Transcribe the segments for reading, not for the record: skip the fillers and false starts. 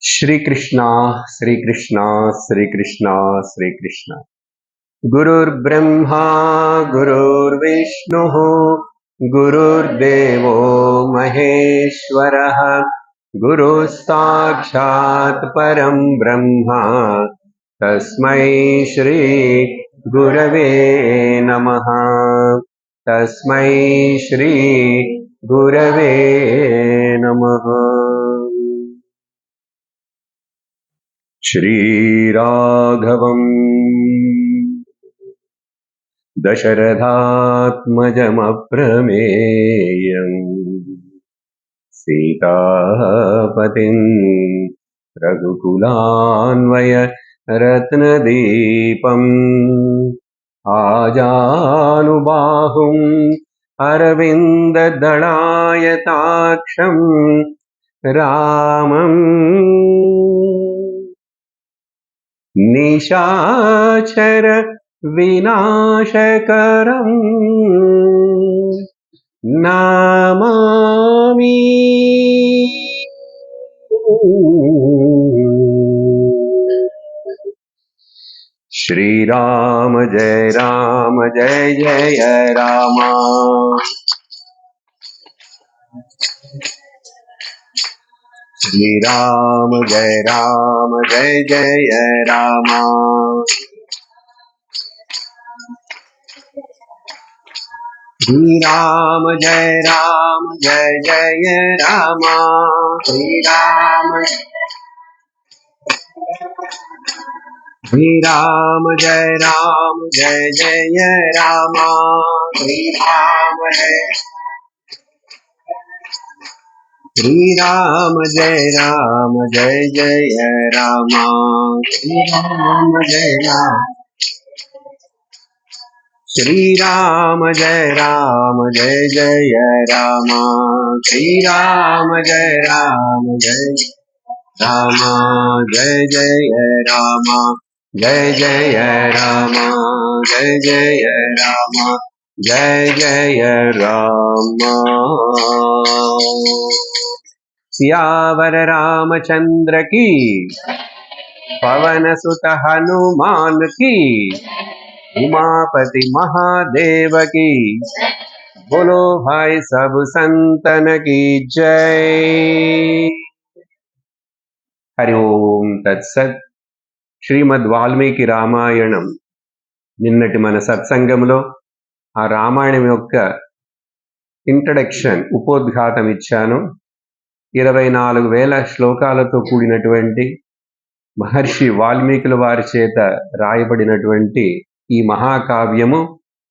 श्रीकृष्ण श्रीकृष्ण श्रीकृष्ण श्रीकृष्ण गुरुर्ब्रह्मा गुरुर्विष्णुः गुरुर्देवो महेश्वरः गुरुस्साक्षात् परं ब्रह्म तस्मै श्री गुरवे नमः। तस्मै श्री गुरवे नमः। श्रीराघवम् दशरथात्मजमप्रमेयम् सीतापतिं रघुकुलान्वय रत्नदीपम् आजानुबाहुम् अरविन्ददलायताक्षम् रामम् निशाचर विनाशकरं नमामि। श्रीराम जय जय राम। श्रीराम जय जय राम। श्रीराम जय जय राम। श्रीराम जय जय राम। श्रीराम जय जय राम। श्रीराम जय श्रीराम जय जय राम। श्रीराम जय राम जय जय राम। जय जय राम जय जय राम जय जय राम। सियावर रामचंद्र की पवन सुत हनुमान की उमापति महादेव की बोलो भाई सब संतन की जय। हरि ओम तत्सत्। శ్రీమద్ వాల్మీకి రామాయణం నిన్నటి మన సత్సంగంలో ఆ రామాయణం యొక్క ఇంట్రడక్షన్ ఉపోద్ఘాతం ఇచ్చాను. 24,000 శ్లోకాలతో కూడినటువంటి మహర్షి వాల్మీకుల వారి చేత రాయబడినటువంటి ఈ మహాకావ్యము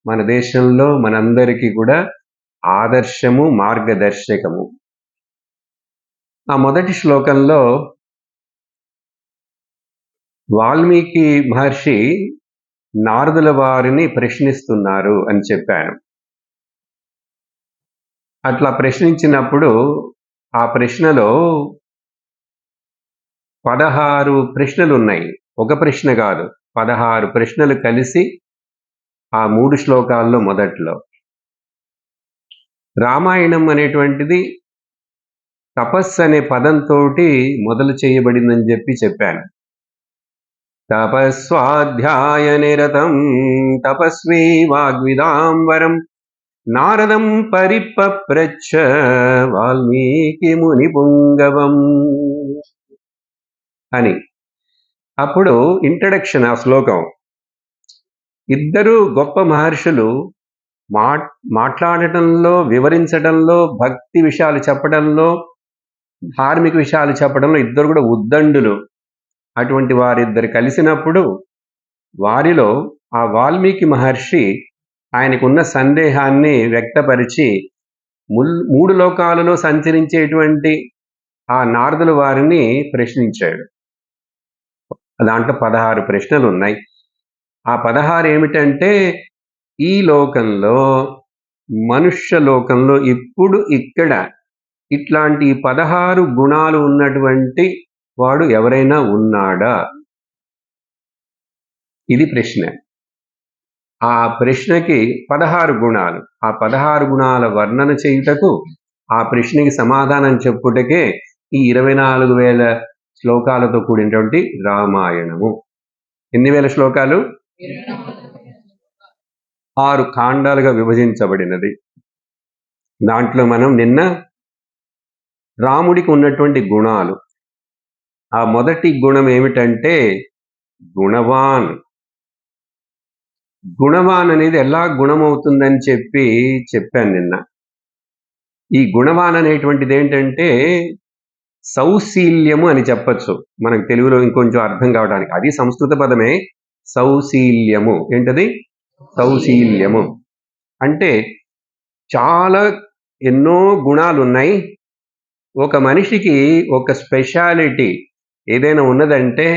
మన దేశంలో మనందరికీ కూడా ఆదర్శము, మార్గదర్శకము. ఆ మొదటి శ్లోకంలో వాల్మీకి మహర్షి నారదుల వారిని ప్రశ్నిస్తున్నారు అని చెప్పాను. అట్లా ప్రశ్నించినప్పుడు ఆ ప్రశ్నలో 16 ప్రశ్నలు ఉన్నాయి. ఒక ప్రశ్న కాదు, 16 ప్రశ్నలు కలిసి ఆ 3 శ్లోకాల్లో మొదట్లో. రామాయణం అనేటువంటిది తపస్సు అనే పదంతో మొదలు చేయబడిందని చెప్పాను. తపస్వాధ్యాయ నిరతం తపస్వీ వాగ్విదాంబరం నారదం పరిపప్రచ్ఛ వాల్మీకి ముని పుంగవం అని. అప్పుడు ఇంట్రడక్షన్ ఆ శ్లోకం. ఇద్దరు గొప్ప మహర్షులు మాట్లాడటంలో, వివరించడంలో, భక్తి విషయాలు చెప్పడంలో, ధార్మిక విషయాలు చెప్పడంలో ఇద్దరు కూడా ఉద్దండులు. అటువంటి వారిద్దరు కలిసినప్పుడు వారిలో ఆ వాల్మీకి మహర్షి ఆయనకున్న సందేహాన్ని వ్యక్తపరిచి 3 లోకాలలో సంచరించేటువంటి ఆ నారదుల వారిని ప్రశ్నించాడు. దాంట్లో 16 ప్రశ్నలు ఉన్నాయి. ఆ 16 ఏమిటంటే, ఈ లోకంలో, మనుష్య లోకంలో ఇప్పుడు ఇక్కడ ఇట్లాంటి 16 గుణాలు ఉన్నటువంటి వాడు ఎవరైనా ఉన్నాడా? ఇది ప్రశ్న. ఆ ప్రశ్నకి 16 గుణాలు, ఆ 16 గుణాల వర్ణన చేయుటకు, ఆ ప్రశ్నకి సమాధానం చెప్పుటకే ఈ 24,000 శ్లోకాలతో కూడినటువంటి రామాయణము. ఎన్ని వేల శ్లోకాలు? 6 ఖాండాలుగా విభజించబడినది. దాంట్లో మనం నిన్న రాముడికి ఉన్నటువంటి గుణాలు, ఆ మొదటి గుణం ఏమిటంటే గుణవాన్. గుణవాన్ అనేది ఎలా గుణమవుతుందని చెప్పాను నిన్న. ఈ గుణవాన్ అనేటువంటిది ఏంటంటే సౌశీల్యము అని చెప్పచ్చు. మనకు తెలుగులో ఇంకొంచెం అర్థం కావడానికి. అది సంస్కృత పదమే, సౌశీల్యము. ఏంటది? సౌశీల్యము అంటే చాలా ఎన్నో గుణాలు ఉన్నాయి. ఒక మనిషికి ఒక స్పెషాలిటీ ఏదైనా ఉన్నదంటే,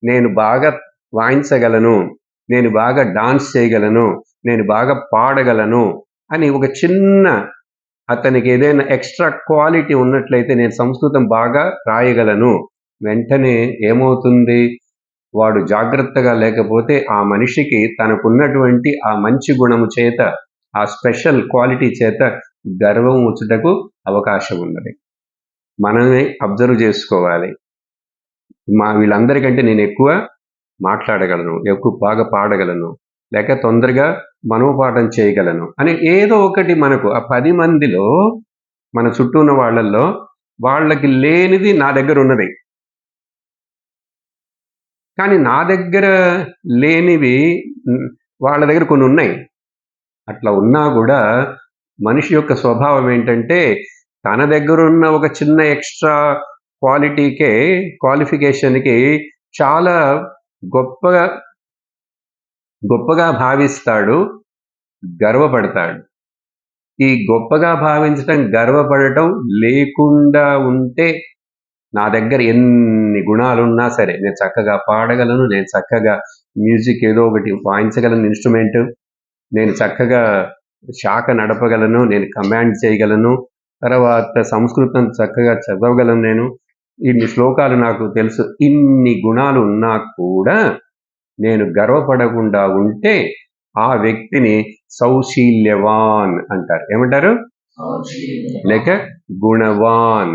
నేను బాగా వాయించగలను, నేను బాగా డాన్స్ చేయగలను, నేను బాగా పాడగలను అని ఒక చిన్న అతనికి ఏదైనా ఎక్స్ట్రా క్వాలిటీ ఉన్నట్లయితే, నేను సంస్కృతం బాగా రాయగలను, వెంటనే ఏమవుతుంది, వాడు జాగ్రత్తగా లేకపోతే ఆ మనిషికి తనకున్నటువంటి ఆ మంచి గుణము చేత, ఆ స్పెషల్ క్వాలిటీ చేత గర్వం వచ్చుటకు అవకాశం ఉన్నది. మనమే అబ్జర్వ్ చేసుకోవాలి. వీళ్ళందరికంటే నేను ఎక్కువ మాట్లాడగలను, ఎక్కువ బాగా పాడగలను, లేక తొందరగా మనోపాఠం చేయగలను అని ఏదో ఒకటి మనకు ఆ 10 మందిలో మన చుట్టూ ఉన్న వాళ్ళల్లో వాళ్ళకి లేనిది నా దగ్గర ఉన్నది. కానీ నా దగ్గర లేనివి వాళ్ళ దగ్గర కొన్ని ఉన్నాయి. అట్లా ఉన్నా కూడా మనిషి యొక్క స్వభావం ఏంటంటే, తన దగ్గర ఉన్న ఒక చిన్న ఎక్స్ట్రా క్వాలిఫికేషన్కి చాలా గొప్పగా భావిస్తాడు, గర్వపడతాడు. ఈ గొప్పగా భావించటం, గర్వపడటం లేకుండా ఉంటే, నా దగ్గర ఎన్ని గుణాలున్నా సరే, నేను చక్కగా పాడగలను, నేను చక్కగా మ్యూజిక్ ఏదో ఒకటి వాయించగలను, ఇన్స్ట్రుమెంట్, నేను చక్కగా శాఖ నడపగలను, నేను కమాండ్ చేయగలను, తర్వాత సంస్కృతం చక్కగా చదవగలను, ఇన్ని శ్లోకాలు నాకు తెలుసు. ఇన్ని గుణాలు ఉన్నా కూడా నేను గర్వపడకుండా ఉంటే ఆ వ్యక్తిని సౌశీల్యవాన్ అంటారు. ఏమంటారు? లేక గుణవాన్.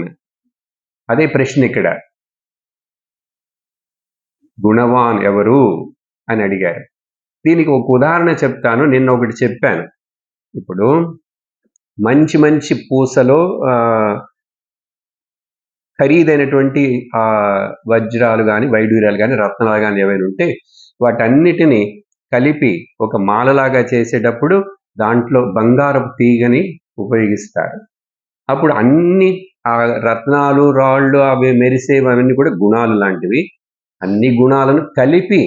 అదే ప్రశ్న ఇక్కడ. గుణవాన్ ఎవరు అని అడిగారు. దీనికి ఒక ఉదాహరణ చెప్తాను. నిన్న ఒకటి చెప్పాను. ఇప్పుడు మంచి పూసలో ఖరీదైనటువంటి వజ్రాలు కానీ, వైడూర్యాలు కానీ, రత్నాలు కానీ ఏవైనా ఉంటే వాటన్నిటిని కలిపి ఒక మాలలాగా చేసేటప్పుడు దాంట్లో బంగారపు తీగని ఉపయోగిస్తారు. అప్పుడు అన్ని ఆ రత్నాలు, రాళ్ళు, అవి మెరిసేవి అవన్నీ కూడా గుణాలు లాంటివి. అన్ని గుణాలను కలిపి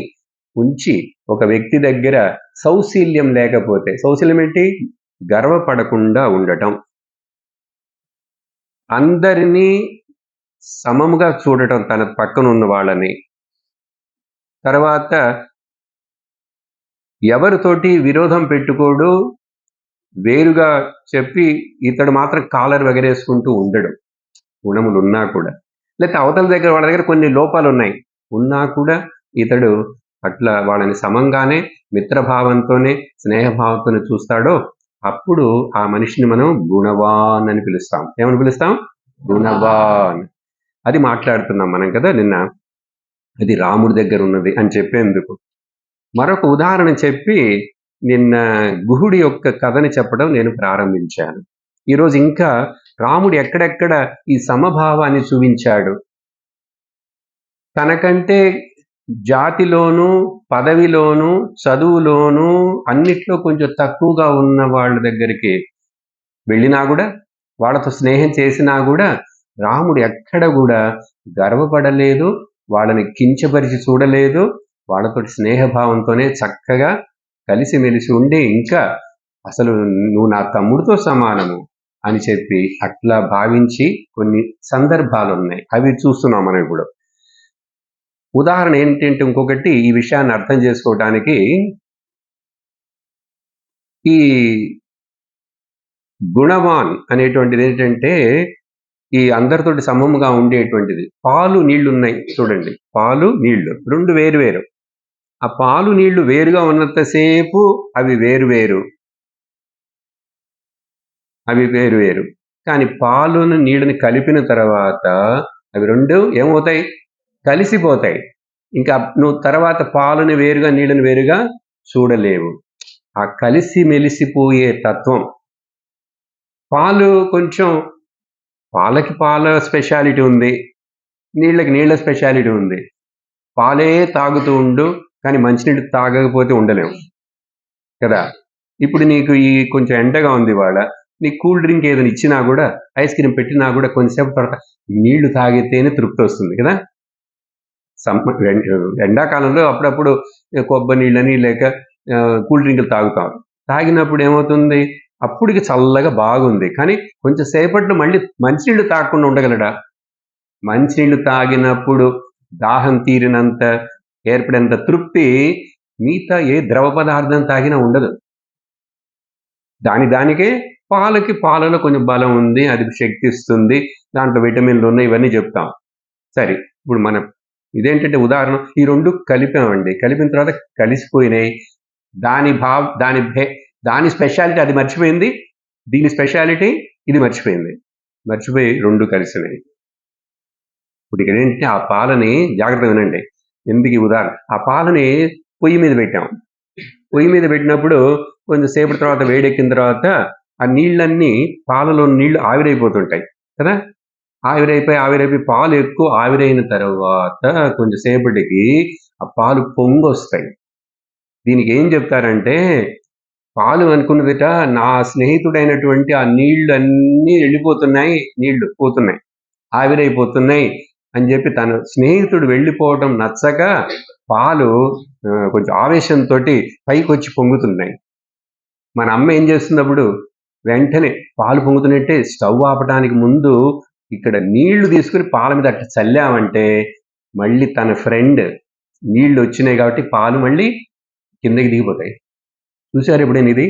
ఉంచి ఒక వ్యక్తి దగ్గర సౌశీల్యం లేకపోతే, సౌశీల్యం ఏంటి? గర్వపడకుండా ఉండటం, అందరినీ సమముగా చూడటం, తన పక్కన ఉన్న వాళ్ళని, తర్వాత ఎవరితోటి విరోధం పెట్టుకోడు, వేరుగా చెప్పి ఇతడు మాత్రం కాలర్ ఎగరేసుకుంటూ ఉండడు, గుణములు ఉన్నా కూడా. లేకపోతే అవతల దగ్గర వాళ్ళ దగ్గర కొన్ని లోపాలు ఉన్నాయి ఉన్నా కూడా ఇతడు అట్లా వాళ్ళని సమంగానే మిత్రభావంతోనే స్నేహభావంతోనే చూస్తాడో, అప్పుడు ఆ మనిషిని మనం గుణవాన్ అని పిలుస్తాం. ఏమని పిలుస్తాం? గుణవాన్. అది మాట్లాడుతున్నాం మనం కదా నిన్న. అది రాముడి దగ్గర ఉన్నది అని చెప్పేందుకు మరొక ఉదాహరణ చెప్పి నిన్న గుహుడి యొక్క కథని చెప్పడం నేను ప్రారంభించాను. ఈరోజు ఇంకా రాముడు ఎక్కడెక్కడ ఈ సమభావాన్ని చూపించాడు. తనకంటే జాతిలోనూ, పదవిలోనూ, చదువులోనూ అన్నిట్లో కొంచెం తక్కువగా ఉన్న వాళ్ళ దగ్గరికి వెళ్ళినా కూడా, వాళ్ళతో స్నేహం చేసినా కూడా రాముడు ఎక్కడ కూడా గర్వపడలేదు, వాళ్ళని కించపరిచి చూడలేదు. వాళ్ళతో స్నేహభావంతోనే చక్కగా కలిసిమెలిసి ఉండి, ఇంకా అసలు నువ్వు నా తమ్ముడితో సమానము అని చెప్పి అట్లా భావించి కొన్ని సందర్భాలు ఉన్నాయి. అవి చూస్తున్నాం మనం ఇప్పుడు. ఉదాహరణ ఏంటంటే, ఇంకొకటి ఈ విషయాన్ని అర్థం చేసుకోవడానికి, ఈ గుణవాన్ అనేటువంటిది ఏంటంటే ఈ అందరితోటి సమముగా ఉండేటువంటిది. పాలు నీళ్లు ఉన్నాయి చూడండి, పాలు నీళ్లు రెండు వేరు. ఆ పాలు నీళ్లు వేరుగా ఉన్నంతసేపు అవి వేరు. కానీ పాలును నీళ్ళని కలిపిన తర్వాత అవి రెండు ఏమవుతాయి? కలిసిపోతాయి. ఇంకా నువ్వు తర్వాత పాలని వేరుగా నీళ్ళని వేరుగా చూడలేవు. ఆ కలిసి మెలిసిపోయే తత్వం. పాలు కొంచెం పాలకి పాల స్పెషాలిటీ ఉంది, నీళ్ళకి నీళ్ళ స్పెషాలిటీ ఉంది. పాలే తాగుతూ ఉండు, కానీ మంచినీళ్ళు తాగకపోతే ఉండలేము కదా. ఇప్పుడు నీకు ఈ కొంచెం ఎండగా ఉంది ఇవాళ, నీకు కూల్ డ్రింక్ ఏదైనా ఇచ్చినా కూడా, ఐస్ క్రీమ్ పెట్టినా కూడా కొంచెంసేపు తర్వాత నీళ్లు తాగితేనే తృప్తి వస్తుంది కదా. ఎండాకాలంలో అప్పుడప్పుడు కొబ్బరి నీళ్ళని లేక కూల్ డ్రింకులు తాగుతాం. తాగినప్పుడు ఏమవుతుంది, అప్పటికి చల్లగా బాగుంది, కానీ కొంచెం సేపట్లో మళ్ళీ మంచినీళ్ళు తాగకుండా ఉండగలడా? మంచినీళ్ళు తాగినప్పుడు దాహం తీరినంత ఏర్పడినంత తృప్తి మిగతా ఏ ద్రవ పదార్థం తాగినా ఉండదు. దానికే పాలలో కొంచెం బలం ఉంది, అది శక్తి ఇస్తుంది, దాంట్లో విటమిన్లు ఉన్నాయి, ఇవన్నీ చెప్తాం. సరే, ఇప్పుడు మనం ఇదేంటంటే ఉదాహరణ, ఈ రెండు కలిపామండి, కలిపిన తర్వాత కలిసిపోయినాయి. దాని స్పెషాలిటీ అది మర్చిపోయింది, దీని స్పెషాలిటీ ఇది మర్చిపోయింది, మర్చిపోయి రెండు కలిసినాయి. ఇప్పుడు ఇక్కడ ఏంటంటే ఆ పాలని జాగ్రత్తగా వినండి, ఎందుకు ఈ ఉదాహరణ. ఆ పాలని పొయ్యి మీద పెట్టాం, పొయ్యి మీద పెట్టినప్పుడు కొంచెం సేపటి తర్వాత వేడెక్కిన తర్వాత ఆ నీళ్ళన్నీ, పాలలో నీళ్లు ఆవిరైపోతుంటాయి కదా. ఆవిరైపోయి పాలు ఎక్కువ ఆవిరైన తర్వాత కొంచెం సేపటికి ఆ పాలు పొంగొస్తాయి. దీనికి ఏం చెప్తారంటే, పాలు అనుకున్నదిట నా స్నేహితుడైనటువంటి ఆ నీళ్లు అన్నీ వెళ్ళిపోతున్నాయి, నీళ్లు పోతున్నాయి, ఆవిరైపోతున్నాయి అని చెప్పి తన స్నేహితుడు వెళ్ళిపోవడం నచ్చక పాలు కొంచెం ఆవేశంతో పైకి వచ్చి పొంగుతున్నాయి. మన అమ్మ ఏం చేస్తున్నప్పుడు వెంటనే పాలు పొంగుతున్నట్టే స్టవ్ ఆపడానికి ముందు ఇక్కడ నీళ్లు తీసుకుని పాల మీద అట్లా చల్లామంటే మళ్ళీ తన ఫ్రెండ్ నీళ్లు వచ్చినాయి కాబట్టి పాలు మళ్ళీ కిందకి దిగిపోతాయి. చూసారు ఎప్పుడైనా ఇది?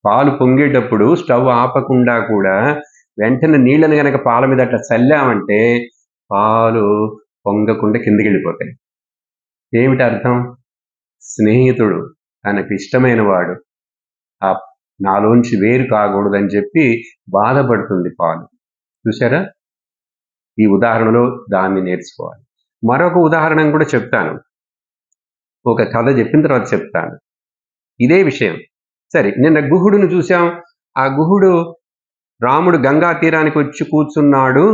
పాలు పొంగేటప్పుడు స్టవ్ ఆపకుండా కూడా వెంటనే నీళ్ళని కనుక పాల మీద అట్లా చల్లామంటే పాలు పొంగకుండా కిందకి వెళ్ళిపోతాయి. ఏమిటి అర్థం? స్నేహితుడు, తనకు ఇష్టమైన వాడు ఆ నాలోంచి వేరు కాకూడదని చెప్పి బాధపడుతుంది పాలు. చూసారా? ఈ ఉదాహరణలో దాన్ని నేర్చుకోవాలి. మరొక ఉదాహరణ కూడా చెప్తాను, ఒక కథ చెప్పిన తర్వాత చెప్తాను ఇదే విషయం. సరే, నిన్న గుహుడును చూసాం. ఆ గుహుడు, రాముడు గంగా తీరానికి వచ్చి కూర్చున్నాడు.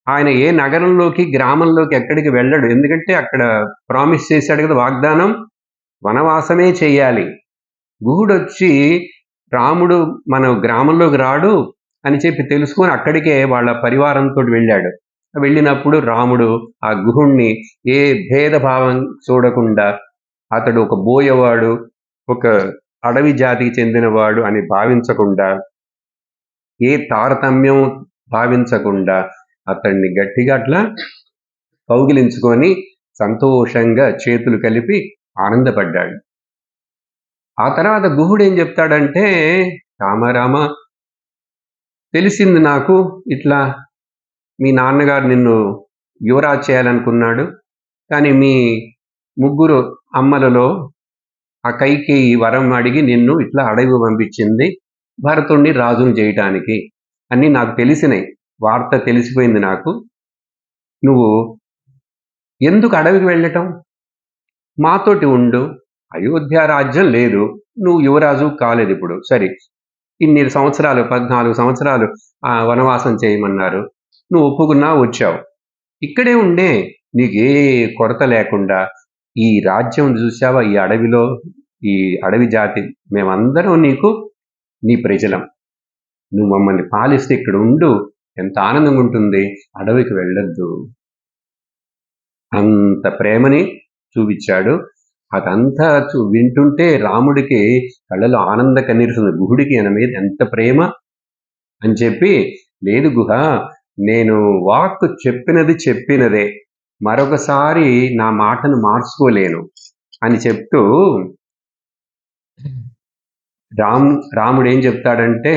ఆయన ఏ నగరంలోకి గ్రామంలోకి ఎక్కడికి వెళ్ళడు, ఎందుకంటే అక్కడ ప్రామిస్ చేశాడు కదా, వాగ్దానం, వనవాసమే చెయ్యాలి. గుహుడు వచ్చి రాముడు మన గ్రామంలోకి రాడు అని చెప్పి తెలుసుకొని అక్కడికే వాళ్ళ పరివారంతో వెళ్ళాడు. వెళ్ళినప్పుడు రాముడు ఆ గుహుణ్ణి ఏ భేదభావం చూడకుండా, అతడు ఒక బోయవాడు, ఒక అడవి జాతికి చెందినవాడు అని భావించకుండా, ఏ తారతమ్యం భావించకుండా అతన్ని గట్టిగా అట్లా కౌగిలించుకొని సంతోషంగా చేతులు కలిపి ఆనందపడ్డాడు. ఆ తర్వాత గుహుడు ఏం చెప్తాడంటే, రామ తెలిసింది నాకు, ఇట్లా మీ నాన్నగారు నిన్ను యువరాజు చేయాలనుకున్నాడు, కానీ మీ ముగ్గురు అమ్మలలో ఆ కైకేయి వరం అడిగి నిన్ను ఇట్లా అడవి పంపించింది, భరతుణ్ణి రాజును చేయటానికి అన్నీ నాకు తెలిసినాయి, వార్త తెలిసిపోయింది నాకు. నువ్వు ఎందుకు అడవికి వెళ్ళటం? మాతోటి ఉండు, అయోధ్య రాజ్యం లేదు, నువ్వు యువరాజు కాలేదు ఇప్పుడు. సరే, ఇన్ని సంవత్సరాలు 14 సంవత్సరాలు వనవాసం చేయమన్నారు, నువ్వు ఒప్పుకున్నా వచ్చావు. ఇక్కడే ఉండే, నీకు ఏ కొరత లేకుండా ఈ రాజ్యం చూసావా, ఈ అడవిలో ఈ అడవి జాతి మేమందరం నీ ప్రజలం, నువ్వు మమ్మల్ని పాలిస్తే ఇక్కడ ఉండు, ఎంత ఆనందంగా ఉంటుంది, అడవికి వెళ్ళొద్దు. అంత ప్రేమని చూపించాడు. అదంతా వింటుంటే రాముడికి కళ్ళలో ఆనంద కన్నీరుతుంది. గుహుడికి ఆయన మీద ఎంత ప్రేమ అని చెప్పి, లేదు గుహ, నేను వాక్కు చెప్పినదే, మరొకసారి నా మాటను మార్చుకోలేను అని చెప్తూ రాముడు ఏం చెప్తాడంటే,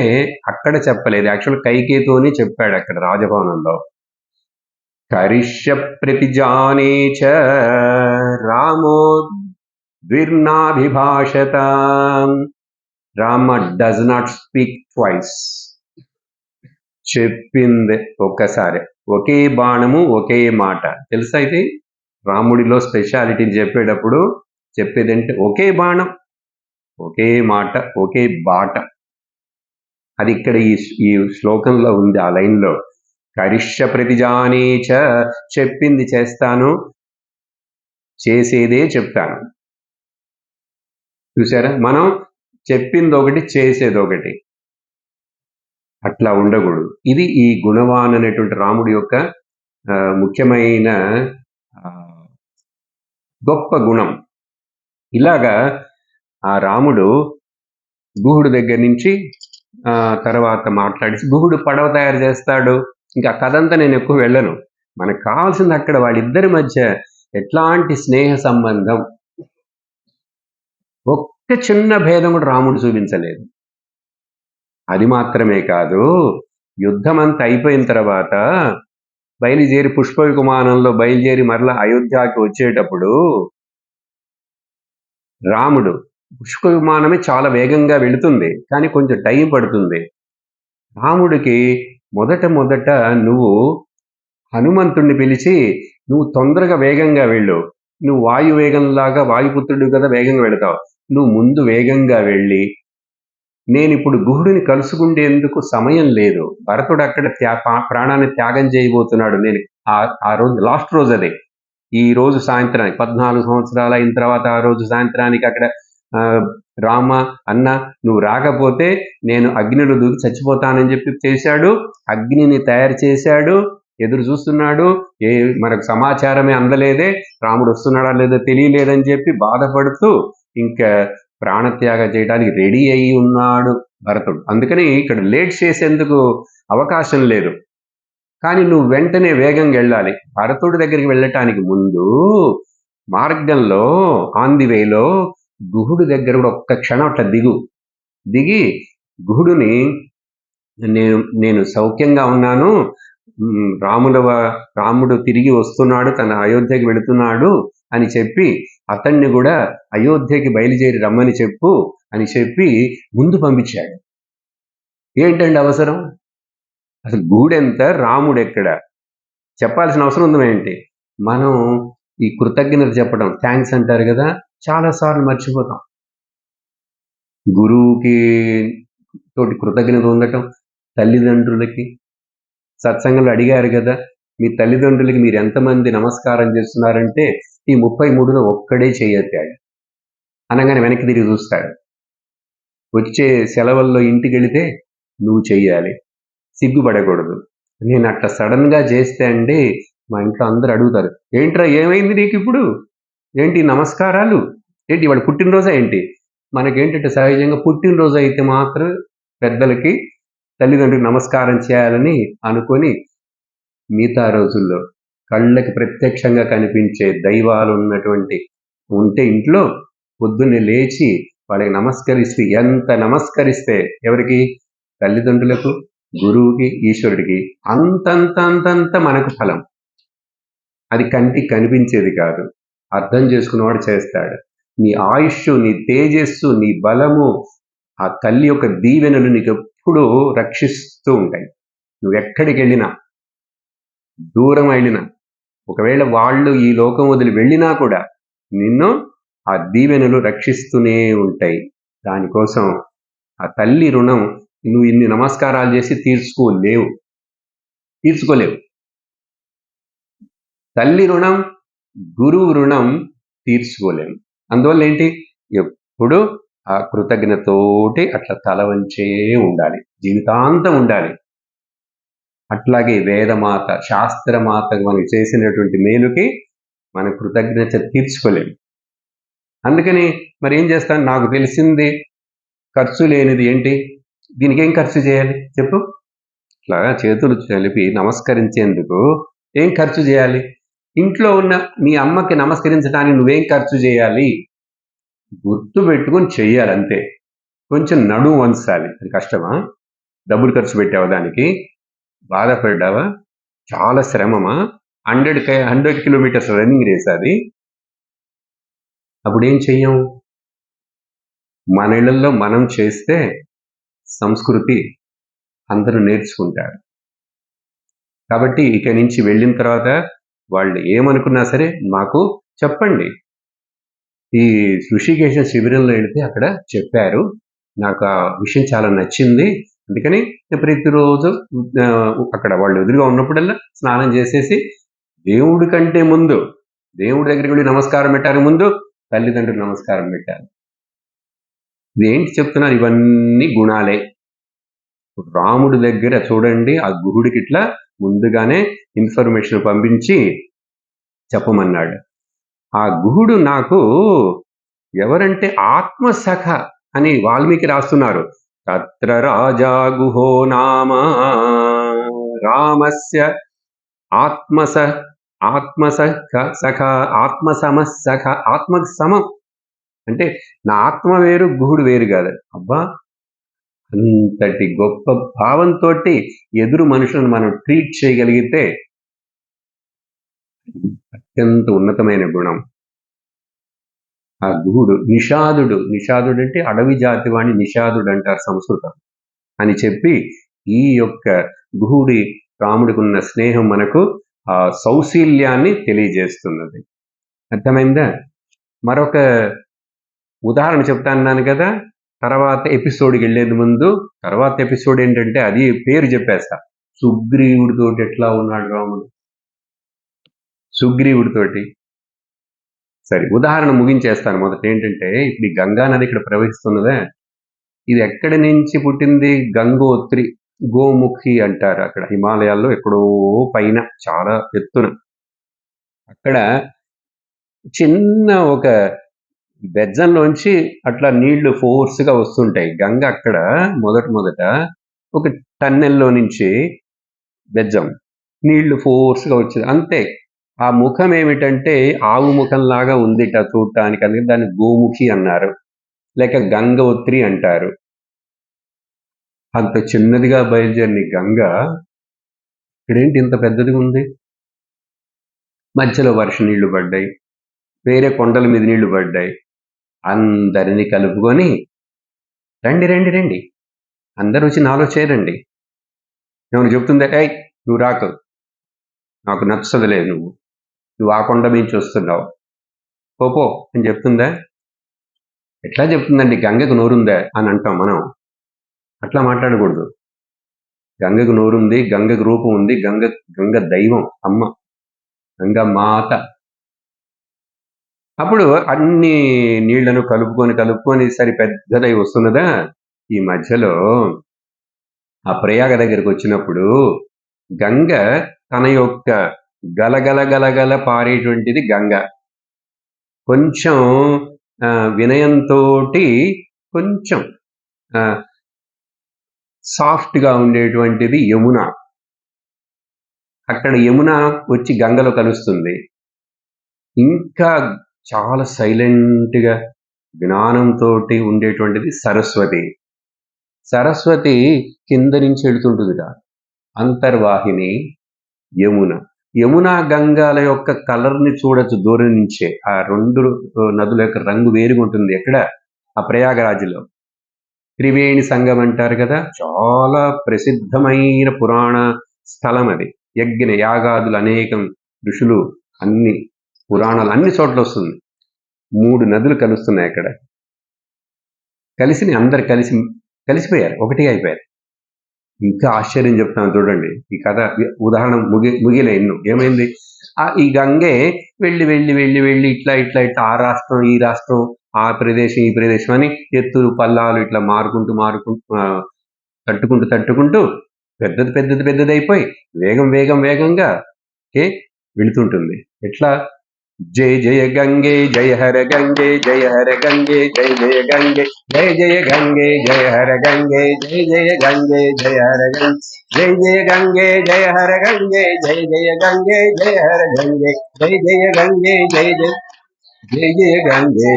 అక్కడ చెప్పలేదు, యాక్చువల్ కైకేయితోనే చెప్పాడు అక్కడ రాజభవనంలో. కరిష్య ప్రతిజానే చ రామో ద్విర్నాభిభాషత. Rama does not speak twice. చెప్పింది ఒక్కసారి, ఒకే బాణము ఒకే మాట. తెలుసా ఇది? రాముడిలో స్పెషాలిటీని చెప్పేటప్పుడు చెప్పేదంటే ఒకే బాణం, ఒకే మాట, ఒకే బాట. అది ఇక్కడ ఈ శ్లోకంలో ఉంది. ఆ లైన్లో కరిష్య ప్రతిజానేచ, చెప్పింది చేస్తాను, చేసేదే చెప్తాను. చూసారా? మనం చెప్పింది ఒకటి, చేసేది ఒకటి. అట్లా ఉండకూడదు. ఇది ఈ గుణవాన్ అనేటువంటి రాముడి యొక్క ముఖ్యమైన గొప్ప గుణం. ఇలాగా ఆ రాముడు గుహుడు దగ్గర నుంచి తర్వాత మాట్లాడి గుహుడు పడవ తయారు చేస్తాడు. ఇంకా కథ అంతా నేను ఎక్కువ వెళ్ళను. మనకు కావాల్సింది అక్కడ వాళ్ళిద్దరి మధ్య ఎట్లాంటి స్నేహ సంబంధం. ఒక్క చిన్న భేదం కూడా రాముడు చూపించలేదు. అది మాత్రమే కాదు, యుద్ధమంతా అయిపోయిన తర్వాత బయలుదేరి పుష్ప విమానంలో బయలుదేరి మరలా అయోధ్యకి వచ్చేటప్పుడు రాముడు పుష్ప విమానమే చాలా వేగంగా వెళుతుంది, కానీ కొంచెం టైం పడుతుంది. రాముడికి మొదట నువ్వు హనుమంతుణ్ణి పిలిచి నువ్వు తొందరగా వేగంగా వెళ్ళు, నువ్వు వాయువేగంలాగా వాయుపుత్రుడు కదా వేగంగా వెళతావు, నువ్వు ముందు వేగంగా వెళ్ళి నేను ఇప్పుడు గుహుడిని కలుసుకుండేందుకు సమయం లేదు, భరతుడు అక్కడ ప్రాణాన్ని త్యాగం చేయబోతున్నాడు, నేను ఆ రోజు లాస్ట్ రోజు అదే, ఈ రోజు సాయంత్రానికి 14 సంవత్సరాలు అయిన తర్వాత ఆ రోజు సాయంత్రానికి అక్కడ రామ అన్న నువ్వు రాకపోతే నేను అగ్నిలో దూకి చచ్చిపోతానని చెప్పి చేశాడు. అగ్నిని తయారు చేశాడు, ఎదురు చూస్తున్నాడు. మనకు సమాచారమే అందలేదే, రాముడు వస్తున్నాడా లేదో తెలియలేదని చెప్పి బాధపడుతూ ఇంకా ప్రాణత్యాగం చేయడానికి రెడీ అయి ఉన్నాడు భరతుడు. అందుకని ఇక్కడ లేట్ చేసేందుకు అవకాశం లేదు. కానీ నువ్వు వెంటనే వేగంగా వెళ్ళాలి. భరతుడి దగ్గరికి వెళ్ళటానికి ముందు మార్గంలో ఆన్ ది వేలో గుహుడి దగ్గర కూడా ఒక్క క్షణం అట్లా దిగి గుహుడిని నేను సౌఖ్యంగా ఉన్నాను, రాముడు తిరిగి వస్తున్నాడు, తన అయోధ్యకి వెళుతున్నాడు అని చెప్పి అతన్ని కూడా అయోధ్యకి బయలుదేరి రమ్మని చెప్పు అని చెప్పి ముందు పంపించాడు. ఏంటండి అవసరం? అసలు గూడెంత, రాముడు ఎక్కడ చెప్పాల్సిన అవసరం ఉందా ఏంటి? మనం ఈ కృతజ్ఞత చెప్పడం, థ్యాంక్స్ అంటారు కదా, చాలాసార్లు మర్చిపోతాం. గురువుకి తోటి కృతజ్ఞత ఉండటం, తల్లిదండ్రులకి సత్సంగంలో అడిగారు కదా, మీ తల్లిదండ్రులకి మీరు ఎంతమంది నమస్కారం చేస్తున్నారంటే ఈ 33లో ఒక్కడే చేయెత్తాడు. అనగానే వెనక్కి తిరిగి చూస్తాడు. వచ్చే సెలవుల్లో ఇంటికి వెళితే నువ్వు చెయ్యాలి, సిగ్గుపడకూడదు. నేను అట్లా సడన్గా చేస్తే అండి మా ఇంట్లో అందరూ అడుగుతారు, ఏంట్రా ఏమైంది నీకు ఇప్పుడు, ఏంటి నమస్కారాలు, ఏంటి వాడు పుట్టినరోజా ఏంటి? మనకేంటంటే సహజంగా పుట్టినరోజు అయితే మాత్రం పెద్దలకి తల్లిదండ్రులకు నమస్కారం చేయాలని అనుకొని మిగతా రోజుల్లో కళ్ళకి ప్రత్యక్షంగా కనిపించే దైవాలు ఉంటే ఇంట్లో పొద్దున్నే లేచి వాళ్ళకి నమస్కరిస్తే, ఎంత నమస్కరిస్తే ఎవరికి? తల్లిదండ్రులకు, గురువుకి, ఈశ్వరుడికి అంతంత మనకు ఫలం. అది కంటికి కనిపించేది కాదు, అర్థం చేసుకున్నవాడు చేస్తాడు. నీ ఆయుష్, నీ తేజస్సు, నీ బలము, ఆ తల్లి యొక్క దీవెనలు నీకు ఎప్పుడూ రక్షిస్తూ ఉంటాయి. నువ్వు ఎక్కడికి వెళ్ళినా, దూరం వెళ్ళినా, ఒకవేళ వాళ్ళు ఈ లోకం వదిలి వెళ్ళినా కూడా నిన్ను ఆ దీవెనలు రక్షిస్తూనే ఉంటాయి. దానికోసం ఆ తల్లి రుణం నువ్వు ఇన్ని నమస్కారాలు చేసి తీర్చుకోలేవు. తల్లి రుణం, గురువు రుణం తీర్చుకోలేము. అందువల్ల ఏంటి, ఎప్పుడు ఆ కృతజ్ఞతతోటి అట్లా తల వంచే ఉండాలి, జీవితాంతం ఉండాలి. అట్లాగే వేదమాత, శాస్త్రమాత మనకి చేసినటువంటి మేలుకి మన కృతజ్ఞత తీర్చుకోలేము. అందుకని మరి ఏం చేస్తాను, నాకు తెలిసింది ఖర్చు లేనిది ఏంటి, దీనికి ఏం ఖర్చు చేయాలి చెప్పు? ఇట్లా చేతులు కలిపి నమస్కరించేందుకు ఏం ఖర్చు చేయాలి? ఇంట్లో ఉన్న మీ అమ్మకి నమస్కరించడానికి నువ్వేం ఖర్చు చేయాలి? గుర్తు పెట్టుకొని చెయ్యాలి అంతే. కొంచెం నడుము వంచాలి, అది కష్టమా? డబ్బులు ఖర్చు పెట్టావా దానికి? బాధపడ్డావా? చాలా శ్రమమా? 100 కిలోమీటర్స్ రన్నింగ్ రేస్ అది. అప్పుడేం చెయ్యం? మన ఇళ్లలో మనం చేస్తే సంస్కృతి అందరూ నేర్చుకుంటారు. కాబట్టి ఇక నుంచి వెళ్ళిన తర్వాత వాళ్ళు ఏమనుకున్నా సరే మాకు చెప్పండి. ఈ ఋషికేశ శిబిరంలో వెళితే అక్కడ చెప్పారు, నాకు ఆ విషయం చాలా నచ్చింది, అందుకని నేను ప్రతిరోజు అక్కడ వాళ్ళు ఎదురుగా ఉన్నప్పుడల్లా స్నానం చేసేసి దేవుడి కంటే ముందు, దేవుడి దగ్గరికి వెళ్ళి నమస్కారం పెట్టాలి, ముందు తల్లిదండ్రులు నమస్కారం పెట్టాలి. ఇదేంటి చెప్తున్నారు? ఇవన్నీ గుణాలే. రాముడి దగ్గర చూడండి, ఆ గుహుడికి ఇట్లా ముందుగానే ఇన్ఫర్మేషన్ పంపించి చెప్పమన్నాడు. ఆ గుహుడు నాకు ఎవరంటే ఆత్మసఖ అని వాల్మీకి రాస్తున్నారు. తత్ర రాజా గుహో నామ రామస్య సఖ ఆత్మసమస్సఖ. ఆత్మకు సమం అంటే నా ఆత్మ వేరు, గుహుడు వేరు కాదు. అబ్బా, అంతటి గొప్ప భావంతో ఎదురు మనుషులను మనం ట్రీట్ చేయగలిగితే అత్యంత ఉన్నతమైన గుణం. ఆ గుహుడు నిషాదుడు అంటే అడవి జాతి వాణ్ణి నిషాదుడు అంటారు సంస్కృతం అని చెప్పి, ఈ యొక్క గుహుడి రాముడికి ఉన్న స్నేహం మనకు ఆ సౌశీల్యాన్ని తెలియజేస్తున్నది. అర్థమైందా? మరొక ఉదాహరణ చెప్తాను కదా, తర్వాత ఎపిసోడ్కి వెళ్ళేది ముందు. తర్వాత ఎపిసోడ్ ఏంటంటే, అది పేరు చెప్పేస్తా, సుగ్రీవుడితోటి ఎట్లా ఉన్నాడు రాముడు. సుగ్రీవుడితోటి సరే ఉదాహరణ ముగించేస్తాను. మొదట ఏంటంటే, ఇప్పుడు ఈ గంగా నది ఇక్కడ ప్రవహిస్తున్నదే, ఇది ఎక్కడి నుంచి పుట్టింది? గంగోత్రి, గోముఖి అంటారు. అక్కడ హిమాలయాల్లో ఎక్కడో పైన చాలా ఎత్తున అక్కడ చిన్న ఒక బెజ్జంలోంచి అట్లా నీళ్లు ఫోర్స్గా వస్తుంటాయి. గంగ అక్కడ మొదట ఒక టన్నెల్లో నుంచి బెజ్జం నీళ్లు ఫోర్స్గా వచ్చేది అంతే. ఆ ముఖం ఏమిటంటే ఆవు ముఖంలాగా ఉంది చూడటానికి, అందుకే దాన్ని గోముఖి అన్నారు, లేక గంగోత్రి అంటారు. అంత చిన్నదిగా బయలుదేరిన గంగ ఇక్కడేంటి ఇంత పెద్దదిగా ఉంది? మధ్యలో వర్ష నీళ్లు పడ్డాయి, వేరే కొండల మీద నీళ్లు పడ్డాయి, అందరినీ కలుపుకొని రండి రండి రండి, అందరూ వచ్చి నాలో చేరండి. ఏమైనా చెప్తుందా? ఏయ్ నువ్వు రాకు, నాకు నచ్చదులే, నువ్వు ఆ కొండ నుంచి వస్తున్నావు, పోపో అని చెప్తుందా? ఎట్లా చెప్తుందండి? గంగకు నోరుందా అని అంటాం మనం. అట్లా మాట్లాడకూడదు. గంగకు నోరుంది, గంగకు రూపం ఉంది, గంగ దైవం, అమ్మ, గంగ మాత. అప్పుడు అన్ని నీళ్లను కలుపుకొని సరి పెద్దదై వస్తున్నదా. ఈ మధ్యలో ఆ ప్రయాగ దగ్గరికి వచ్చినప్పుడు గంగ తన యొక్క గలగల పారేటువంటిది గంగ. కొంచెం వినయంతో కొంచెం సాఫ్ట్గా ఉండేటువంటిది యమున. అక్కడ యమున వచ్చి గంగలో కలుస్తుంది. ఇంకా చాలా సైలెంట్గా జ్ఞానంతో ఉండేటువంటిది సరస్వతి. సరస్వతి కింద నుంచి వెళుతుంటుందిగా. అంతర్వాహిని యమున. యమున గంగాల యొక్క కలర్ని చూడొచ్చు దూరం నుంచే. ఆ రెండు నదుల యొక్క రంగు వేరుగా ఉంటుంది. ఎక్కడ? ఆ ప్రయాగరాజ్లో త్రివేణి సంగం అంటారు కదా, చాలా ప్రసిద్ధమైన పురాణ స్థలం అది. యజ్ఞ యాగాదులు అనేకం, ఋషులు, అన్ని పురాణాలు అన్ని చోట్ల వస్తుంది. 3 నదులు కలుస్తున్నాయి అక్కడ. అందరు కలిసిపోయారు, ఒకటి అయిపోయారు. ఇంకా ఆశ్చర్యం చెప్తాను చూడండి. ఈ కథ ఉదాహరణ ముగిలే ఎన్నో. ఏమైంది? ఈ గంగే వెళ్ళి ఇట్లా ఆ రాష్ట్రం ఈ రాష్ట్రం, ఆ ప్రదేశం ఈ ప్రదేశం అని ఎత్తులు పల్లాలు ఇట్లా మారుకుంటూ తట్టుకుంటూ పెద్దదైపోయి వేగంగా వెళుతుంటుంది. ఎట్లా? జయ జయ గంగే జయ హర గంగే, జయ హర గంగే జయ జయ గంగే, జయ జయ గంగే జయ హర గంగే, జయ జయ గంగే జయ హర గంగే, జయ జయ గంగే జయ హర గంగే, జయ జయ గంగే జయ హర గంగే, జయ జయ గంగే జయ జయ గంగే,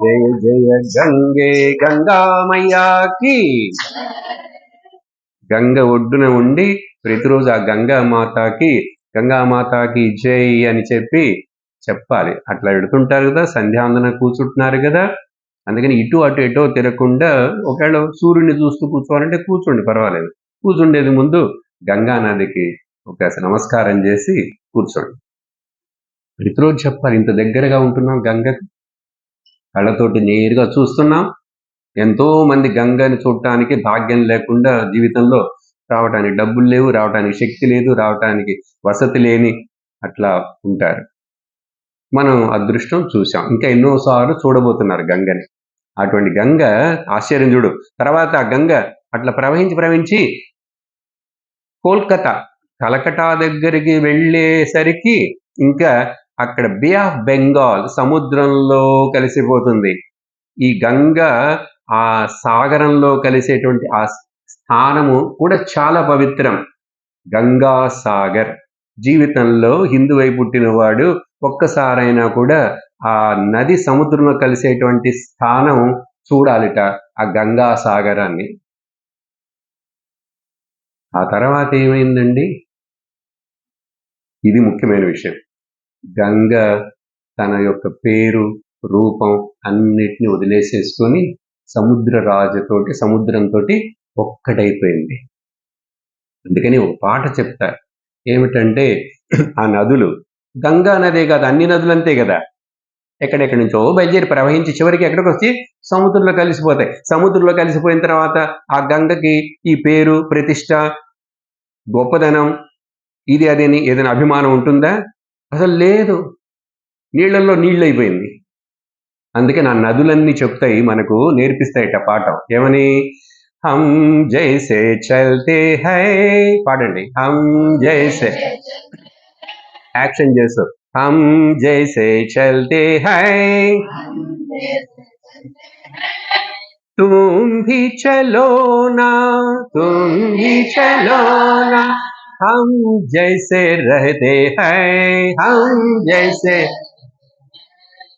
జయ జయ గంగే. గంగామయ్యాకి. గంగ ఒడ్డున ఉండి ప్రతిరోజు ఆ గంగామాతకి జై అని చెప్పాలి. అట్లా పెడుతుంటారు కదా, సంధ్యావందన కూర్చుంటున్నారు కదా. అందుకని ఇటు అటు ఎటో తిరగకుండా, ఒకవేళ సూర్యుడిని చూస్తూ కూర్చోవాలంటే కూర్చోండి, పర్వాలేదు. కూర్చుండేది ముందు గంగా నదికి ఒక నమస్కారం చేసి కూర్చోండి. ప్రతిరోజు చెప్పాలి, ఇంత దగ్గరగా ఉంటున్నాం గంగకి, కళ్ళతోటి నేరుగా చూస్తున్నాం. ఎంతో మంది గంగని చూడటానికి భాగ్యం లేకుండా జీవితంలో రావటానికి డబ్బులు లేవు, రావటానికి శక్తి లేదు, రావటానికి వసతి లేని అట్లా ఉంటారు. మనం అదృష్టం చూసాం, ఇంకా ఎన్నోసార్లు చూడబోతున్నారు గంగని. అటువంటి గంగ ఆశ్చర్యం చూడు. తర్వాత ఆ గంగ అట్లా ప్రవహించి కోల్కతా కలకటా దగ్గరికి వెళ్ళేసరికి ఇంకా అక్కడ బే ఆఫ్ బెంగాల్ సముద్రంలో కలిసిపోతుంది. ఈ గంగ ఆ సాగరంలో కలిసేటువంటి ఆ స్థానము కూడా చాలా పవిత్రం. గంగా సాగర్. జీవితంలో హిందువై పుట్టినవాడు ఒక్కసారైనా కూడా ఆ నది సముద్రంలో కలిసేటువంటి స్థానం చూడాలిట, ఆ గంగా సాగరాన్ని. ఆ తర్వాత ఏమైందండి? ఇది ముఖ్యమైన విషయం. గంగ తన యొక్క పేరు, రూపం అన్నిటిని వదిలేసేసుకొని సముద్రరాజుతోటి, సముద్రంతో ఒక్కటైపోయింది. అందుకని ఒక పాట చెప్తారు, ఏమిటంటే ఆ నదులు, గంగా నదే కాదు, అన్ని నదులు అంతే కదా, ఎక్కడెక్కడి నుంచో బయలుదేరి ప్రవహించి చివరికి ఎక్కడికి వచ్చి సముద్రంలో కలిసిపోతాయి. సముద్రంలో కలిసిపోయిన తర్వాత ఆ గంగకి ఈ పేరు, ప్రతిష్ట, గొప్పదనం, ఇది అదేని ఏదైనా అభిమానం ఉంటుందా? అసలు లేదు. నీళ్లలో నీళ్ళైపోయింది. అందుకే నా నదులన్నీ చెప్తాయి, మనకు నేర్పిస్తాయిట పాఠం. ఏమని? హం జైసే చల్తే హై, పాడండి. హం జైసే, యాక్షన్ చేస్తారు. హం జైసే చల్తే హై तुम भी चलो ना, तुम भी चलो ना, हम जैसे रहते हैं, हम जैसे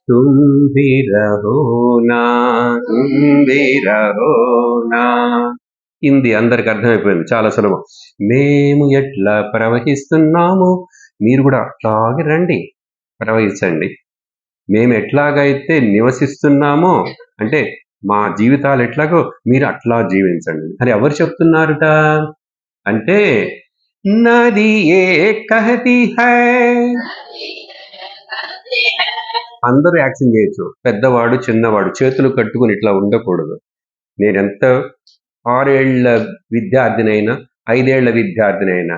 तुम भी रहो ना, तुम भी रहो ना. హిందీ అందరికి అర్థమైపోయింది, చాలా సులభం. మేము ఎట్లా ప్రవహిస్తున్నాము, మీరు కూడా అట్లాగే రండి, ప్రవహించండి. మేము ఎట్లాగైతే నివసిస్తున్నామో, అంటే మా జీవితాలు ఎట్లాగో మీరు అట్లా జీవించండి అని ఎవరు చెప్తున్నారట అంటే, నది ఏ కహతి హై. అందరూ యాక్షన్ చేయొచ్చు, పెద్దవాడు చిన్నవాడు చేతులు కట్టుకుని ఇట్లా ఉండకూడదు. నేనెంత 6 ఏళ్ల విద్యార్థినైనా 5 ఏళ్ల విద్యార్థినైనా,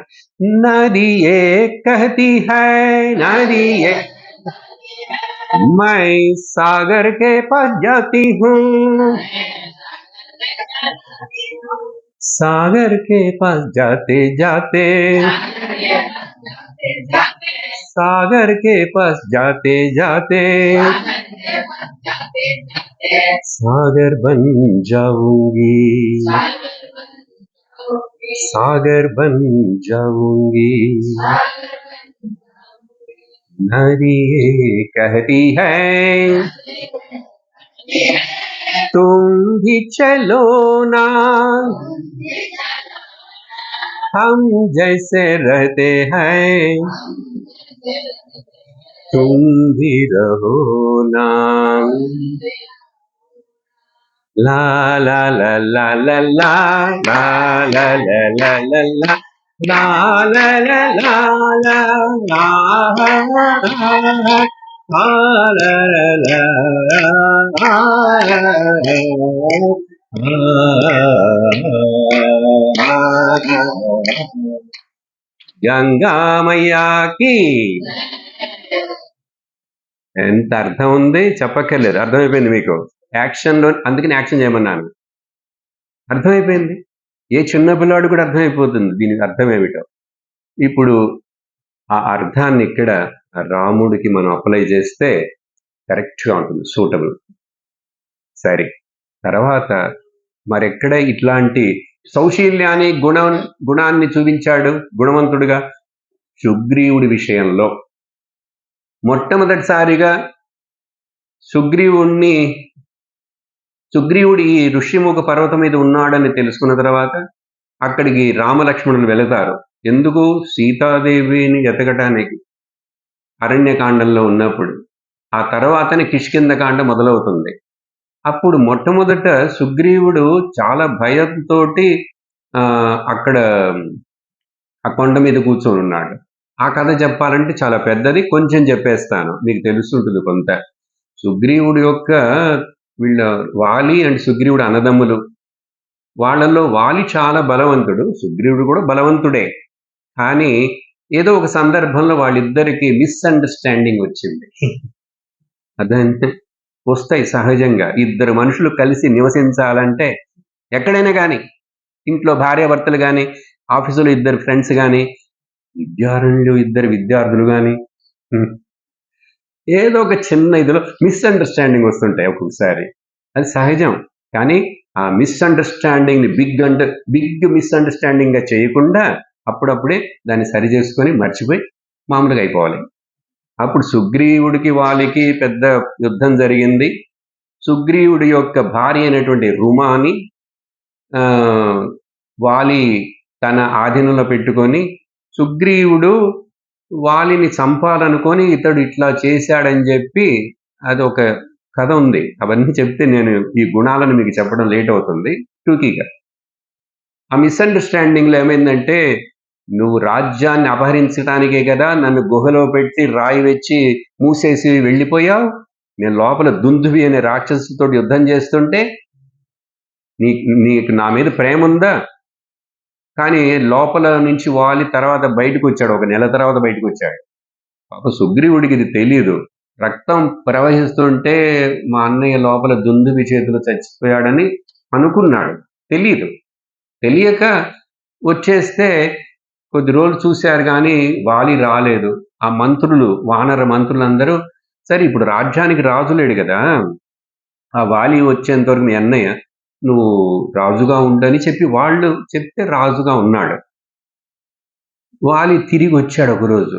నది ఏ కహతి హై, నది ఏ, मैं सागर के पास जाती हूँ, सागर के पास जाते जाते, सागर के पास जाते जाते सागर बन जाऊंगी, सागर बन जाऊंगी. नदी कहती है तुम भी चलो ना, हम जैसे रहते हैं तुम भी रहो ना. ला ला ला ला ला ला ला ला ला ला ला ला ला ला ला ला ला గంగామయ్యాకి ఎంత అర్థం ఉంది చెప్పక్కర్లేదు, అర్థమైపోయింది మీకు యాక్షన్లో. అందుకని యాక్షన్ చేయమన్నాను, అర్థమైపోయింది. ఏ చిన్న పిల్లాడు కూడా అర్థమైపోతుంది దీనికి అర్థం ఏమిటో. ఇప్పుడు ఆ అర్థాన్ని ఇక్కడ రాముడికి మనం అప్లై చేస్తే కరెక్ట్గా ఉంటుంది, సూటబుల్. సరే, తర్వాత మరెక్కడ ఇట్లాంటి సౌశీల్యాన్ని గుణాన్ని చూపించాడు గుణవంతుడిగా? సుగ్రీవుడి విషయంలో మొట్టమొదటిసారిగా సుగ్రీవుడి ఈ ఋష్యముఖ పర్వతం మీద ఉన్నాడని తెలుసుకున్న తర్వాత అక్కడికి రామలక్ష్మణులు వెళతారు. ఎందుకు? సీతాదేవిని ఎతకటానికి అరణ్యకాండంలో ఉన్నప్పుడు. ఆ తర్వాతనే కిష్కింధకాండ మొదలవుతుంది. అప్పుడు మొట్టమొదట సుగ్రీవుడు చాలా భయంతో అక్కడ ఆ కొండ మీద కూర్చొని ఉన్నాడు. ఆ కథ చెప్పాలంటే చాలా పెద్దది, కొంచెం చెప్పేస్తాను, మీకు తెలుసుంటుంది కొంత. సుగ్రీవుడి యొక్క వీళ్ళ వాలి అండ్ సుగ్రీవుడు అన్నదమ్ములు. వాళ్ళల్లో వాలి చాలా బలవంతుడు, సుగ్రీవుడు కూడా బలవంతుడే. కానీ ఏదో ఒక సందర్భంలో వాళ్ళిద్దరికి మిస్అండర్స్టాండింగ్ వచ్చింది. అదంటే వస్తాయి సహజంగా. ఇద్దరు మనుషులు కలిసి నివసించాలంటే ఎక్కడైనా కానీ, ఇంట్లో భార్యాభర్తలు కానీ, ఆఫీసులో ఇద్దరు ఫ్రెండ్స్ కానీ, విద్యారణ్యులు ఇద్దరు విద్యార్థులు కానీ, ఏదో ఒక చిన్న ఇదిలో మిస్అండర్స్టాండింగ్ వస్తుంటాయి ఒక్కొక్కసారి. అది సహజం. కానీ ఆ మిస్అండర్స్టాండింగ్ని బిగ్ మిస్అండర్స్టాండింగ్గా చేయకుండా అప్పుడప్పుడే దాన్ని సరి చేసుకొని మర్చిపోయి మామూలుగా అయిపోవాలి. అప్పుడు సుగ్రీవుడికి వాలికి పెద్ద యుద్ధం జరిగింది. సుగ్రీవుడి యొక్క భార్య అయినటువంటి రుమాని వాలి తన ఆధీనంలో పెట్టుకొని, సుగ్రీవుడు వాలిని చంపాలనుకొని ఇతడు ఇట్లా చేశాడని చెప్పి అదొక కథ ఉంది. అవన్నీ చెప్తే నేను ఈ గుణాలను మీకు చెప్పడం లేట్ అవుతుంది. టూకీగా ఆ మిస్అండర్స్టాండింగ్లో ఏమైందంటే, నువ్వు రాజ్యాన్ని అపహరించడానికే కదా నన్ను గుహలో పెట్టి రాయి వెచ్చి మూసేసి వెళ్ళిపోయావు. నేను లోపల దుందుభి అనే రాక్షసుతో యుద్ధం చేస్తుంటే నీకు నా మీద ప్రేమ ఉందా? కానీ లోపల నుంచి వాలి తర్వాత బయటకు వచ్చాడు, ఒక నెల తర్వాత బయటకు వచ్చాడు. పాప సుగ్రీవుడికి ఇది తెలియదు. రక్తం ప్రవహిస్తుంటే మా అన్నయ్య లోపల దుందుభి చేతిలో చచ్చిపోయాడని అనుకున్నాడు. తెలియక వచ్చేస్తే కొద్ది రోజులు చూశారు కానీ వాలి రాలేదు. ఆ మంత్రులు, వానర మంత్రులందరూ సరే ఇప్పుడు రాజ్యానికి రాజు లేడు కదా, ఆ వాలి వచ్చేంత వరకు మీ అన్నయ్య నువ్వు రాజుగా ఉండని చెప్పి వాళ్ళు చెప్తే రాజుగా ఉన్నాడు. వాలి తిరిగి వచ్చాడు ఒకరోజు.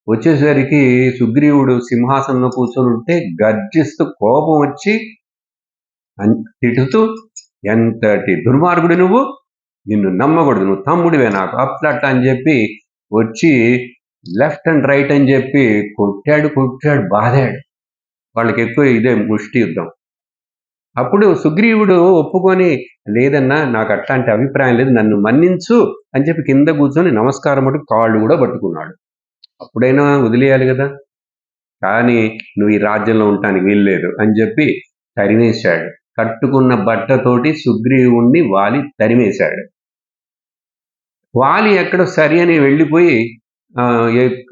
వచ్చేసరికి సుగ్రీవుడు సింహాసనంలో కూర్చొని ఉంటే గర్జిస్తూ కోపం వచ్చి తిడుతూ, ఎంతటి దుర్మార్గుడు నువ్వు, నిన్ను నమ్మకూడదు, నువ్వు తమ్ముడివే నాకు, అట్లా అని చెప్పి వచ్చి లెఫ్ట్ అండ్ రైట్ అని చెప్పి కొట్టాడు, బాధాడు. వాళ్ళకి ఎక్కువ ఇదే ముష్టి యుద్ధం. అప్పుడు సుగ్రీవుడు ఒప్పుకొని, లేదన్నా నాకు అట్లాంటి అభిప్రాయం లేదు, నన్ను మన్నించు అని చెప్పి కింద కూర్చొని నమస్కారం అంటూ కాళ్ళు కూడా పట్టుకున్నాడు. అప్పుడైనా వదిలేయాలి కదా. కానీ నువ్వు ఈ రాజ్యంలో ఉండటానికి వీల్లేదు అని చెప్పి తరిమేశాడు. కట్టుకున్న బట్టతోటి సుగ్రీవుణ్ణి వాలి తరిమేశాడు. వాలి ఎక్కడో సరి అని వెళ్ళిపోయి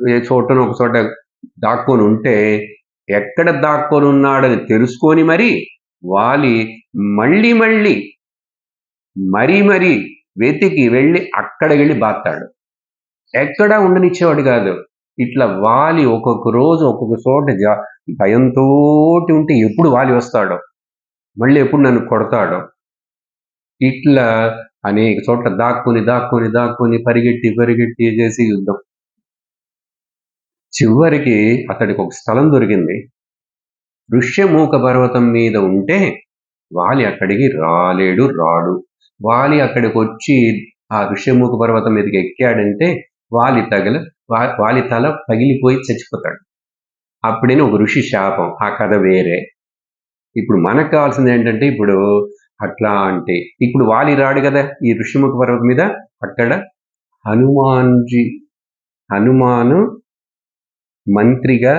ఏ చోటనో ఒక చోట దాక్కొని ఉంటే, ఎక్కడ దాక్కొని ఉన్నాడని తెలుసుకొని మరి వాలి మరీ వెతికి వెళ్ళి అక్కడికి వెళ్ళి బాతాడు. ఎక్కడా ఉండనిచ్చేవాడు కాదు. ఇట్లా వాలి ఒక్కొక్క రోజు ఒక్కొక్క చోట భయంతో ఉంటే ఎప్పుడు వాలి వస్తాడో, మళ్ళీ ఎప్పుడు నన్ను కొడతాడో, ఇట్లా అనేక చోట్ల దాక్కుని పరిగెట్టి చేసి యుద్ధం. చివరికి అతడికి ఒక స్థలం దొరికింది. ఋష్యమూక పర్వతం మీద ఉంటే వాలి అక్కడికి రాడు. వాలి అక్కడికి వచ్చి ఆ ఋష్యమూక పర్వతం మీదకి ఎక్కాడంటే వాలి తల పగిలిపోయి చచ్చిపోతాడు. అప్పుడైనా ఒక ఋషి శాపం. ఆ కథ వేరే. ఇప్పుడు మనకు కావాల్సింది ఏంటంటే, ఇప్పుడు వాలి రాడు కదా ఈ ఋష్యముఖ పర్వతం మీద. అక్కడ హనుమాను మంత్రిగా,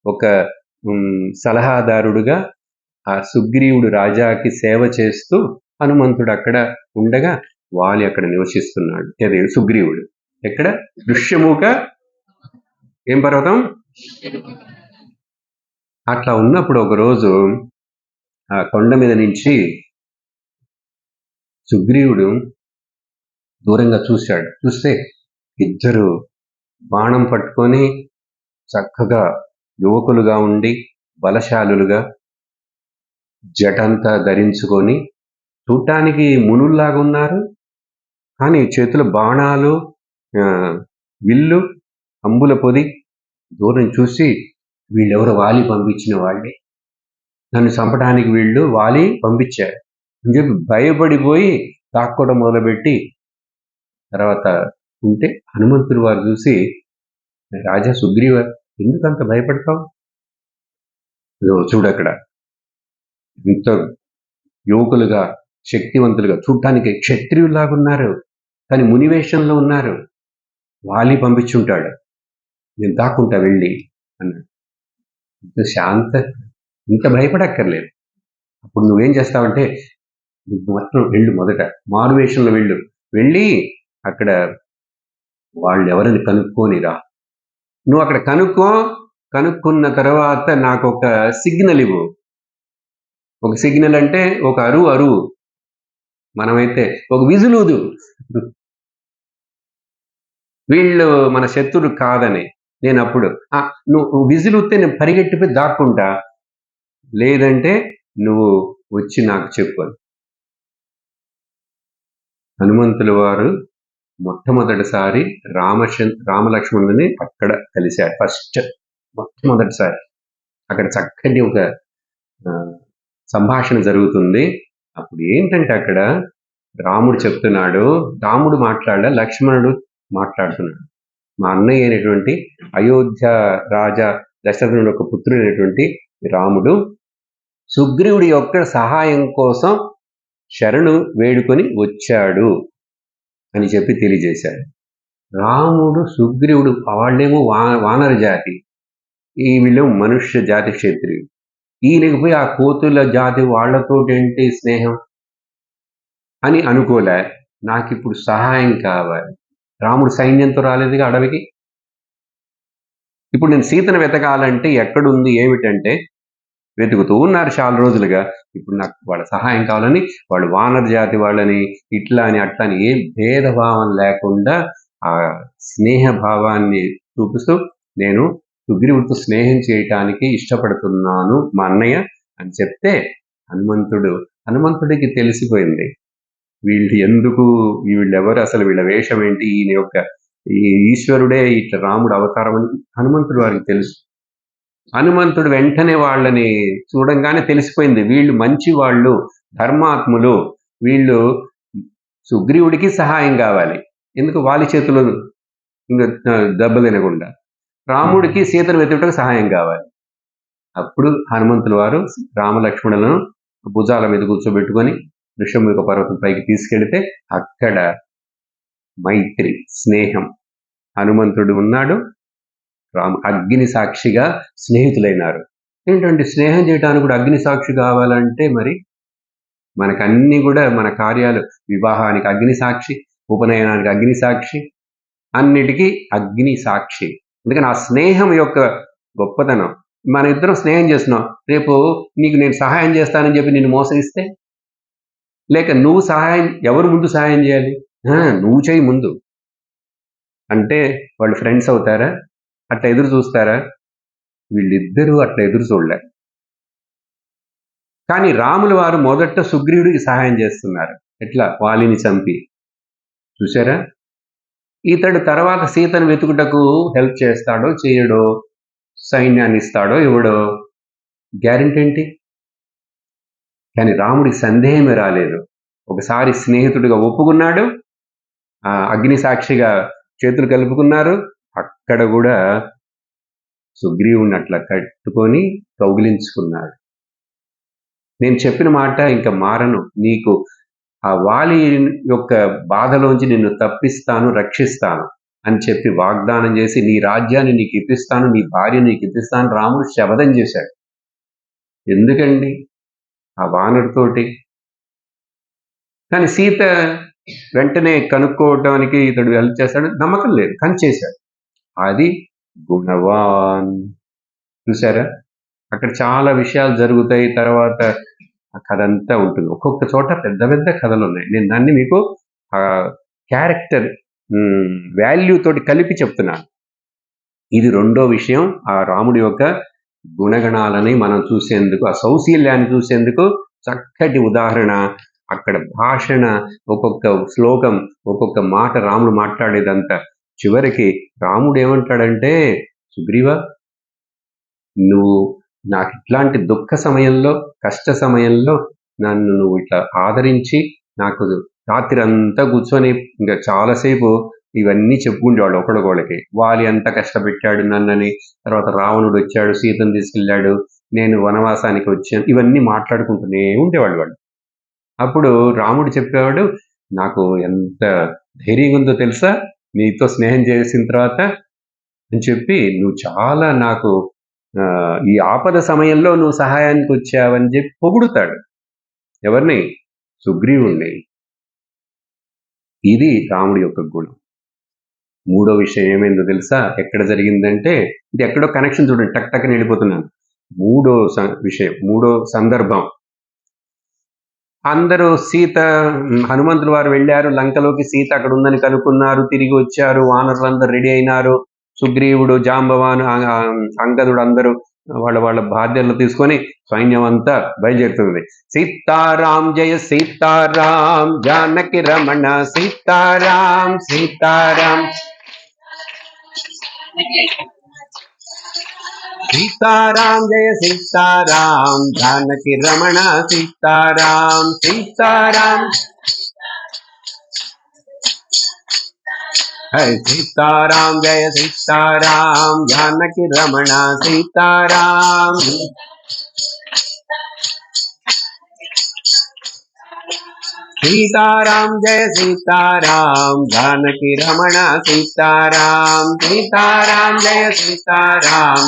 ఒక సలహాదారుడుగా ఆ సుగ్రీవుడు రాజాకి సేవ చేస్తూ హనుమంతుడు అక్కడ ఉండగా వాలి అక్కడ నివసిస్తున్నాడు. అదే సుగ్రీవుడు. ఎక్కడ? ఋష్యమూక ఏం పర్వతం. అట్లా ఉన్నప్పుడు ఒకరోజు ఆ కొండ మీద నుంచి సుగ్రీవుడు దూరంగా చూశాడు. చూస్తే ఇద్దరు బాణం పట్టుకొని చక్కగా యువకులుగా ఉండి బలశాలులుగా జటంతా ధరించుకొని చూడటానికి మునుల్లాగా ఉన్నారు. కానీ చేతుల బాణాలు, విల్లు, అంబుల పొది. దూరం చూసి వీళ్ళెవరు వాలి పంపించిన వాళ్ళే, నన్ను చంపడానికి వీళ్ళు వాలి పంపించారు అని చెప్పి భయపడిపోయి దాక్కోవడం మొదలుపెట్టి తర్వాత ఉంటే హనుమంతుడు వారు చూసి, రాజా సుగ్రీవ, ఎందుకంత భయపడతావు? చూడక్కడ ఇంత యువకులుగా శక్తివంతులుగా చూడటానికి క్షత్రియులాగా ఉన్నారు, కానీ మునివేషంలో ఉన్నారు. వాలి పంపించుంటాడు, నేను దాక్కుంటా వెళ్ళి అన్నాడు. శాంత ఇంత భయపడక్కర్లేదు. అప్పుడు నువ్వేం చేస్తావంటే, నువ్వు మాత్రం వెళ్ళు, మొదట మారువేషంలో వెళ్ళి అక్కడ వాళ్ళు ఎవరిని కనుక్కోనిరా. నువ్వు అక్కడ కనుక్కున్న తర్వాత నాకు ఒక సిగ్నల్ ఇవ్వు. ఒక సిగ్నల్ అంటే ఒక అరువు, మనమైతే ఒక విజులూదు, వీళ్ళు మన శత్రులు కాదని. నేను అప్పుడు నువ్వు విజులుతే నేను పరిగెట్టిపోయి దాక్కుంటా, లేదంటే నువ్వు వచ్చి నాకు చెప్పు. హనుమంతుల వారు మొట్టమొదటిసారి రామలక్ష్మణుని అక్కడ కలిశాడు. మొట్టమొదటిసారి అక్కడ చక్కటి ఒక సంభాషణ జరుగుతుంది. అప్పుడు ఏంటంటే అక్కడ రాముడు చెప్తున్నాడు, రాముడు మాట్లాడలే, లక్ష్మణుడు మాట్లాడుతున్నాడు. మా అన్నయ్య అయినటువంటి అయోధ్య రాజా దశరథుని యొక్క పుత్రుడైనటువంటి రాముడు సుగ్రీవుడి యొక్క సహాయం కోసం శరణు వేడుకొని వచ్చాడు అని చెప్పి తెలియజేశాడు. రాముడు సుగ్రీవుడు వాళ్ళేమో వానర జాతి, ఈ వీళ్ళేమో మనుష్య జాతి క్షత్రియుడు. ఈయనకి పోయి ఆ కోతుల జాతి వాళ్ళతోటేంటి స్నేహం అని అనుకోలే. నాకు ఇప్పుడు సహాయం కావాలి. రాముడు సైన్యంతో రాలేదుగా అడవికి. ఇప్పుడు నేను సీతను వెతకాలంటే ఎక్కడుంది ఏమిటంటే వెతుకుతూ ఉన్నారు చాలా రోజులుగా. ఇప్పుడు నాకు వాళ్ళ సహాయం కావాలని, వాళ్ళు వానర జాతి వాళ్ళని, ఇట్లా అని అట్లా అని ఏం భేదభావం లేకుండా ఆ స్నేహభావాన్ని చూపిస్తూ, నేను సుగ్రీవుడితో స్నేహం చేయటానికి ఇష్టపడుతున్నాను మా అన్నయ్య అని చెప్తే, హనుమంతుడికి తెలిసిపోయింది వీళ్ళెవరు, అసలు వీళ్ళ వేషం ఏంటి, ఈయన యొక్క ఈ ఈశ్వరుడే ఇట్లా రాముడు అవతారం అని హనుమంతుడు వారికి తెలుసు. హనుమంతుడు వెంటనే వాళ్ళని చూడంగానే తెలిసిపోయింది, వీళ్ళు మంచి వాళ్ళు, ధర్మాత్ములు, వీళ్ళు సుగ్రీవుడికి సహాయం కావాలి. ఎందుకు వాలి చేతులు దెబ్బ తినకుండా, రాముడికి సీతను వెతుటకు సహాయం కావాలి. అప్పుడు హనుమంతుల వారు రామలక్ష్మణులను భుజాల మీద కూర్చోబెట్టుకొని ఋషముఖ పర్వతం పైకి తీసుకెళ్తే అక్కడ మైత్రి, స్నేహం, హనుమంతుడు ఉన్నాడు, అగ్ని సాక్షిగా స్నేహితులైనారు. ఏంటంటే స్నేహం చేయడానికి కూడా అగ్ని సాక్షి కావాలంటే మరి మనకన్నీ కూడా మన కార్యాలు, వివాహానికి అగ్ని సాక్షి, ఉపనయనానికి అగ్ని సాక్షి, అన్నిటికీ అగ్ని సాక్షి. అందుకని ఆ స్నేహం యొక్క గొప్పతనం. మన ఇద్దరం స్నేహం చేస్తున్నాం, రేపు నీకు నేను సహాయం చేస్తానని చెప్పి నిన్ను మోసగిస్తే, లేక నువ్వు ఎవరు ముందు సహాయం చేయాలి, నువ్వు చేయి ముందు అంటే వాళ్ళు ఫ్రెండ్స్ అవుతారా? అట్లా ఎదురు చూస్తారా? వీళ్ళిద్దరూ అట్లా ఎదురు చూడలే. కానీ రాముల వారు మొదట సుగ్రీవుడికి సహాయం చేస్తున్నారు. ఎట్లా? వాలిని చంపి. చూసారా? ఇతడు తర్వాత సీతను వెతుకుటకు హెల్ప్ చేస్తాడో చేయడో, సైన్యాన్ని ఇస్తాడో ఇవ్వడో గ్యారెంటీ ఏంటి? కానీ రాముడికి సందేహమే రాలేదు. ఒకసారి స్నేహితుడిగా ఒప్పుకున్నాడు, అగ్ని సాక్షిగా చేతులు కలుపుకున్నారు. అక్కడ కూడా సుగ్రీవుని అట్లా కట్టుకొని కౌగిలించుకున్నాడు. నేను చెప్పిన మాట ఇంకా మారను, నీకు ఆ వాలి యొక్క బాధలోంచి నిన్ను తప్పిస్తాను, రక్షిస్తాను అని చెప్పి వాగ్దానం చేసి, నీ రాజ్యాన్ని నీకు ఇప్పిస్తాను, నీ భార్య నీకు ఇప్పిస్తాను రాముడు శపథం చేశాడు. ఎందుకండి? ఆ వానరుతోటి. కానీ సీత వెంటనే కనుక్కోవటానికి ఇతడు హెల్ప్ చేశాడు, నమ్మకం లేదు, కానీ చేశాడు. అది గుణవాన్. చూసారా? అక్కడ చాలా విషయాలు జరుగుతాయి. తర్వాత ఆ కథ అంతా ఉంటుంది. ఒక్కొక్క చోట పెద్ద పెద్ద కథలు ఉన్నాయి. నేను దాన్ని మీకు ఆ క్యారెక్టర్ వాల్యూ తోటి కలిపి చెప్తున్నాను. ఇది రెండో విషయం. ఆ రాముడి యొక్క గుణగణాలని మనం చూసేందుకు, ఆ సౌశీల్యాన్ని చూసేందుకు చక్కటి ఉదాహరణ. అక్కడ భాషణ, ఒక్కొక్క శ్లోకం, ఒక్కొక్క మాట రాముడు మాట్లాడేదంతా. చివరికి రాముడు ఏమంటాడంటే, సుగ్రీవ, నువ్వు నాకు ఇట్లాంటి దుఃఖ సమయంలో, కష్ట సమయంలో నన్ను నువ్వు ఇట్లా ఆదరించి, నాకు రాత్రి అంతా కూర్చొని ఇంకా చాలాసేపు ఇవన్నీ చెప్పుకుంటేవాడు ఒకడికోళ్ళకి. వాలి అంతా కష్టపెట్టాడు నన్నని, తర్వాత రావణుడు వచ్చాడు, సీతను తీసుకెళ్ళాడు, నేను వనవాసానికి వచ్చాను, ఇవన్నీ మాట్లాడుకుంటూనే ఉండేవాడు వాడు. అప్పుడు రాముడు చెప్పేవాడు, నాకు ఎంత ధైర్యంగా ఉందో తెలుసా, నీతో స్నేహం చేసిన తర్వాత అని చెప్పి నువ్వు చాలా నాకు ఈ ఆపద సమయంలో నువ్వు సహాయానికి వచ్చావని చెప్పి పొగుడుతాడు. ఎవరిని? సుగ్రీవుణ్ణి. ఇది రాముడి యొక్క గుణం. మూడో విషయం ఏమైందో తెలుసా? ఎక్కడ జరిగిందంటే, ఇది ఎక్కడో కనెక్షన్ చూడండి, టక్ టక్ వెళ్ళిపోతున్నాను. మూడో సందర్భం, అందరూ హనుమంతుల వారు వెళ్ళారు లంకలోకి, సీత అక్కడ ఉందని కనుక్కున్నారు, తిరిగి వచ్చారు, వానరులందరూ రెడీ అయినారు, సుగ్రీవుడు, జాంబవాను, అంగదుడు అందరూ వాళ్ళ బాధ్యతలు తీసుకొని సైన్యం అంతా బయలుదేరుతుంది. సీతారాం జయ సీతారాం జానకి రమణ సీతారాం సీతారాం సీతారాం జయ సీతారాం జానకి రమణ సీతారాం సీతారాం సీతారాం జయ సీతారాం జానకి రమణ సీతారాం సీతారాం జయ సీతారాం జానకి రమణ సీతారాం సీతారాం జయ సీతారాం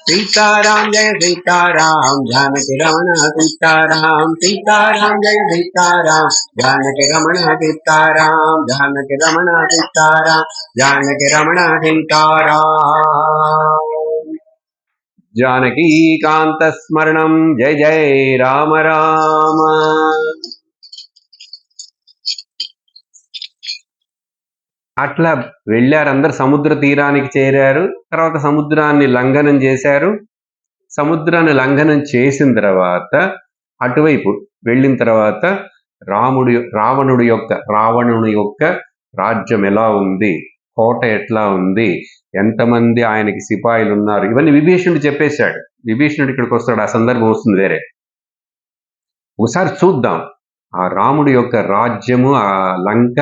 సీతారాం జయ సీతారాం జానకి రమణ సీతారాం సీతారాం జయ సీతారాం జానకి రమణ సీతారాం జానకి రమణ సీతారాం జానకి రమణ సీతారాం. జానకీకాంత స్మరణం. జయ జయ రామ రామ. అట్లా వెళ్ళారు, అందరు సముద్ర తీరానికి చేరారు. తర్వాత సముద్రాన్ని లంఘనం చేశారు. సముద్రాన్ని లంఘనం చేసిన తర్వాత అటువైపు వెళ్ళిన తర్వాత రావణుడి యొక్క రాజ్యం ఎలా ఉంది, కోట ఎట్లా ఉంది, ఎంతమంది ఆయనకి సిపాయిలు ఉన్నారు, ఇవన్నీ విభీషణుడు చెప్పేశాడు. విభీషణుడు ఇక్కడికి వస్తాడు, ఆ సందర్భం వస్తుంది వేరే. ఒకసారి చూద్దాం ఆ రాముడి యొక్క రాజ్యము, ఆ లంక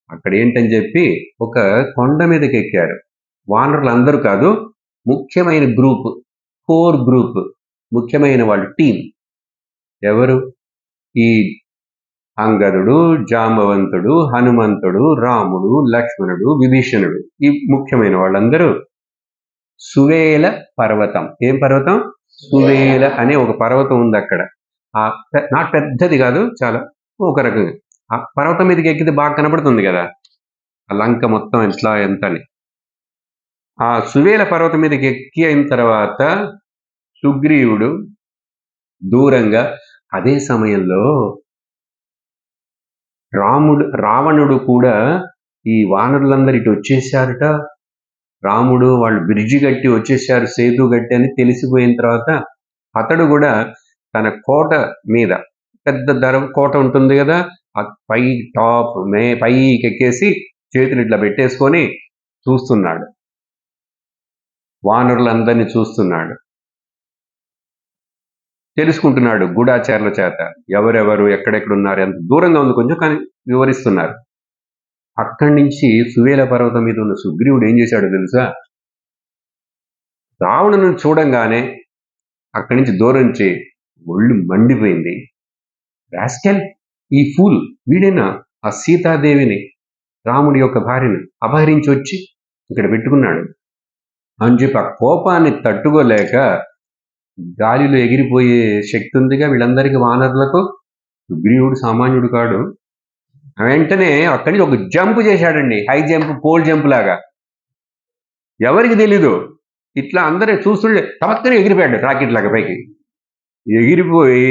అక్కడ ఏంటని చెప్పి ఒక కొండ మీదకి ఎక్కారు. వానరులు అందరూ కాదు, ముఖ్యమైన గ్రూప్, కోర్ గ్రూప్, ముఖ్యమైన వాళ్ళు, టీం. ఎవరు? ఈ అంగదుడు, జాంబవంతుడు, హనుమంతుడు, రాముడు, లక్ష్మణుడు, విభీషణుడు, ఈ ముఖ్యమైన వాళ్ళందరూ సువేల పర్వతం. ఏం పర్వతం? సువేల అనే ఒక పర్వతం ఉంది అక్కడ. నాకు పెద్దది కాదు, చాలా ఒక రకంగా. ఆ పర్వతం మీదకి ఎక్కితే బాగా కనబడుతుంది కదా ఆ లంక మొత్తం ఎట్లా ఎంత అని. ఆ సువేల పర్వతం మీదకి ఎక్కి అయిన తర్వాత సుగ్రీవుడు దూరంగా, అదే సమయంలో రావణుడు కూడా ఈ వానరులందరూ ఇటు వచ్చేసారట. రాముడు వాళ్ళు బ్రిడ్జి కట్టి వచ్చేసారు, సేతు కట్టి అని తెలిసిపోయిన తర్వాత అతడు కూడా తన కోట మీద, పెద్ద కోట ఉంటుంది కదా, ఆ పైకి ఎక్కేసి చేతులు ఇట్లా పెట్టేసుకొని చూస్తున్నాడు, వానరులందరినీ చూస్తున్నాడు, తెలుసుకుంటున్నాడు గూఢాచారుల చేత ఎవరెవరు ఎక్కడెక్కడ ఉన్నారు, ఎంత దూరంగా ఉంది కొంచెం, కానీ వివరిస్తున్నారు. అక్కడి నుంచి సువేల పర్వతం మీద ఉన్న సుగ్రీవుడు ఏం చేశాడో తెలుసా? రావణుని చూడంగానే అక్కడి నుంచి దూరం నుంచి ఒళ్ళు మండిపోయింది. రాస్కెల్, ఈ ఫూల్ వీడేనా ఆ సీతాదేవిని, రాముడి యొక్క భార్యను అపహరించి వచ్చి ఇక్కడ పెట్టుకున్నాడు అని చెప్పి ఆ కోపాన్ని తట్టుకోలేక, గాలిలో ఎగిరిపోయే శక్తి ఉందిగా వీళ్ళందరికీ, వానరులకు. సుగ్రీవుడు సామాన్యుడు కాడు. వెంటనే అక్కడి నుంచి ఒక జంప్ చేశాడండి, హై జంప్, పోల్ జంప్ లాగా. ఎవరికి తెలీదు, ఇట్లా అందరూ చూస్తుండే తమక్కనే ఎగిరిపోయాడు రాకెట్ లాగా పైకి. ఎగిరిపోయి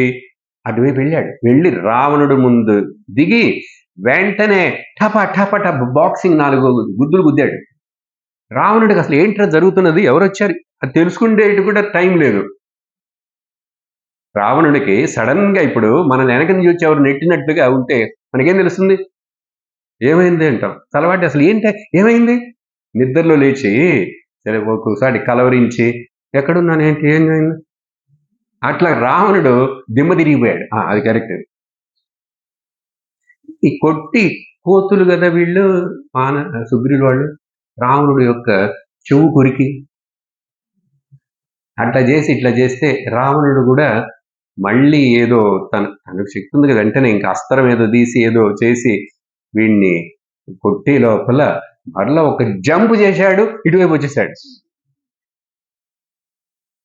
అటువైపు వెళ్ళాడు. వెళ్ళి రావణుడు ముందు దిగి వెంటనే టపా టపా టప్ బాక్సింగ్ 4 గుద్దులు గుద్దాడు. రావణుడికి అసలు ఏంట్రా జరుగుతున్నది, ఎవరు వచ్చారు అది తెలుసుకునేటి కూడా టైం లేదు. రావణుడికి సడన్ గా ఇప్పుడు మన వెనక నుంచి వచ్చి ఎవరు నెట్టినట్టుగా ఉంటే మనకేం తెలుస్తుంది? ఏమైంది అంటాం. తలవాటి అసలు ఏమైంది? నిద్రలో లేచి సరే ఒక్కోసారి కలవరించి ఎక్కడున్నాను ఏంటి, ఏమైంది, అట్లా రావణుడు దిమ్మ తిరిగిపోయాడు. అది కరెక్ట్. ఈ కొట్టి కోతులు కదా వీళ్ళు, సుగ్రీవుడు వాళ్ళు. రావణుడు యొక్క చెవు కొరికి అట్లా చేసి ఇట్లా చేస్తే రావణుడు కూడా మళ్ళీ ఏదో తనకు శక్తి ఉంది కదా, వెంటనే ఇంకా అస్త్రం ఏదో తీసి ఏదో చేసి వీడిని కొట్టే లోపల మరలా ఒక జంప్ చేశాడు, ఇటువైపు వచ్చేసాడు.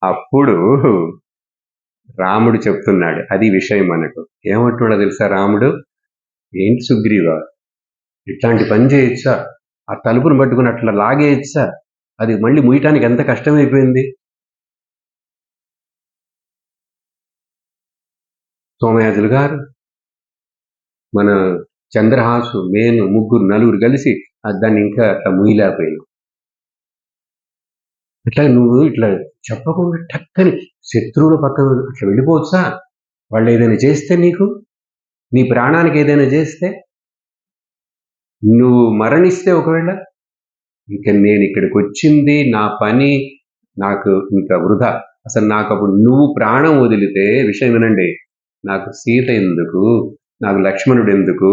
అప్పుడు రాముడు చెప్తున్నాడు, అది విషయం మనకు. ఏమంటున్నాడో తెలుసా రాముడు? ఏంటి సుగ్రీవా, ఇట్లాంటి పని చేయొచ్చా? ఆ తలుపును పట్టుకుని అట్లా లాగేయచ్చా? అది మళ్ళీ ముయ్యటానికి ఎంత కష్టమైపోయింది. సోమయాజులు గారు, మన చంద్రహాసు, నేను, ముగ్గురు నలుగురు కలిసి దాన్ని ఇంకా అట్లా ముయ్యలేకపోయినాం. ఇట్లా నువ్వు ఇట్లా చెప్పకుండా టక్కని శత్రువుల పక్కన అట్లా వెళ్ళిపోవచ్చా? వాళ్ళు ఏదైనా చేస్తే నీకు, నీ ప్రాణానికి ఏదైనా చేస్తే, నువ్వు మరణిస్తే ఒకవేళ, ఇక నేను ఇక్కడికి వచ్చింది నా పని నాకు ఇంకా వృధా. అసలు నాకు అప్పుడు నువ్వు ప్రాణం వదిలితే, విషయం వినండి, నాకు సీత ఎందుకు, నాకు లక్ష్మణుడు ఎందుకు,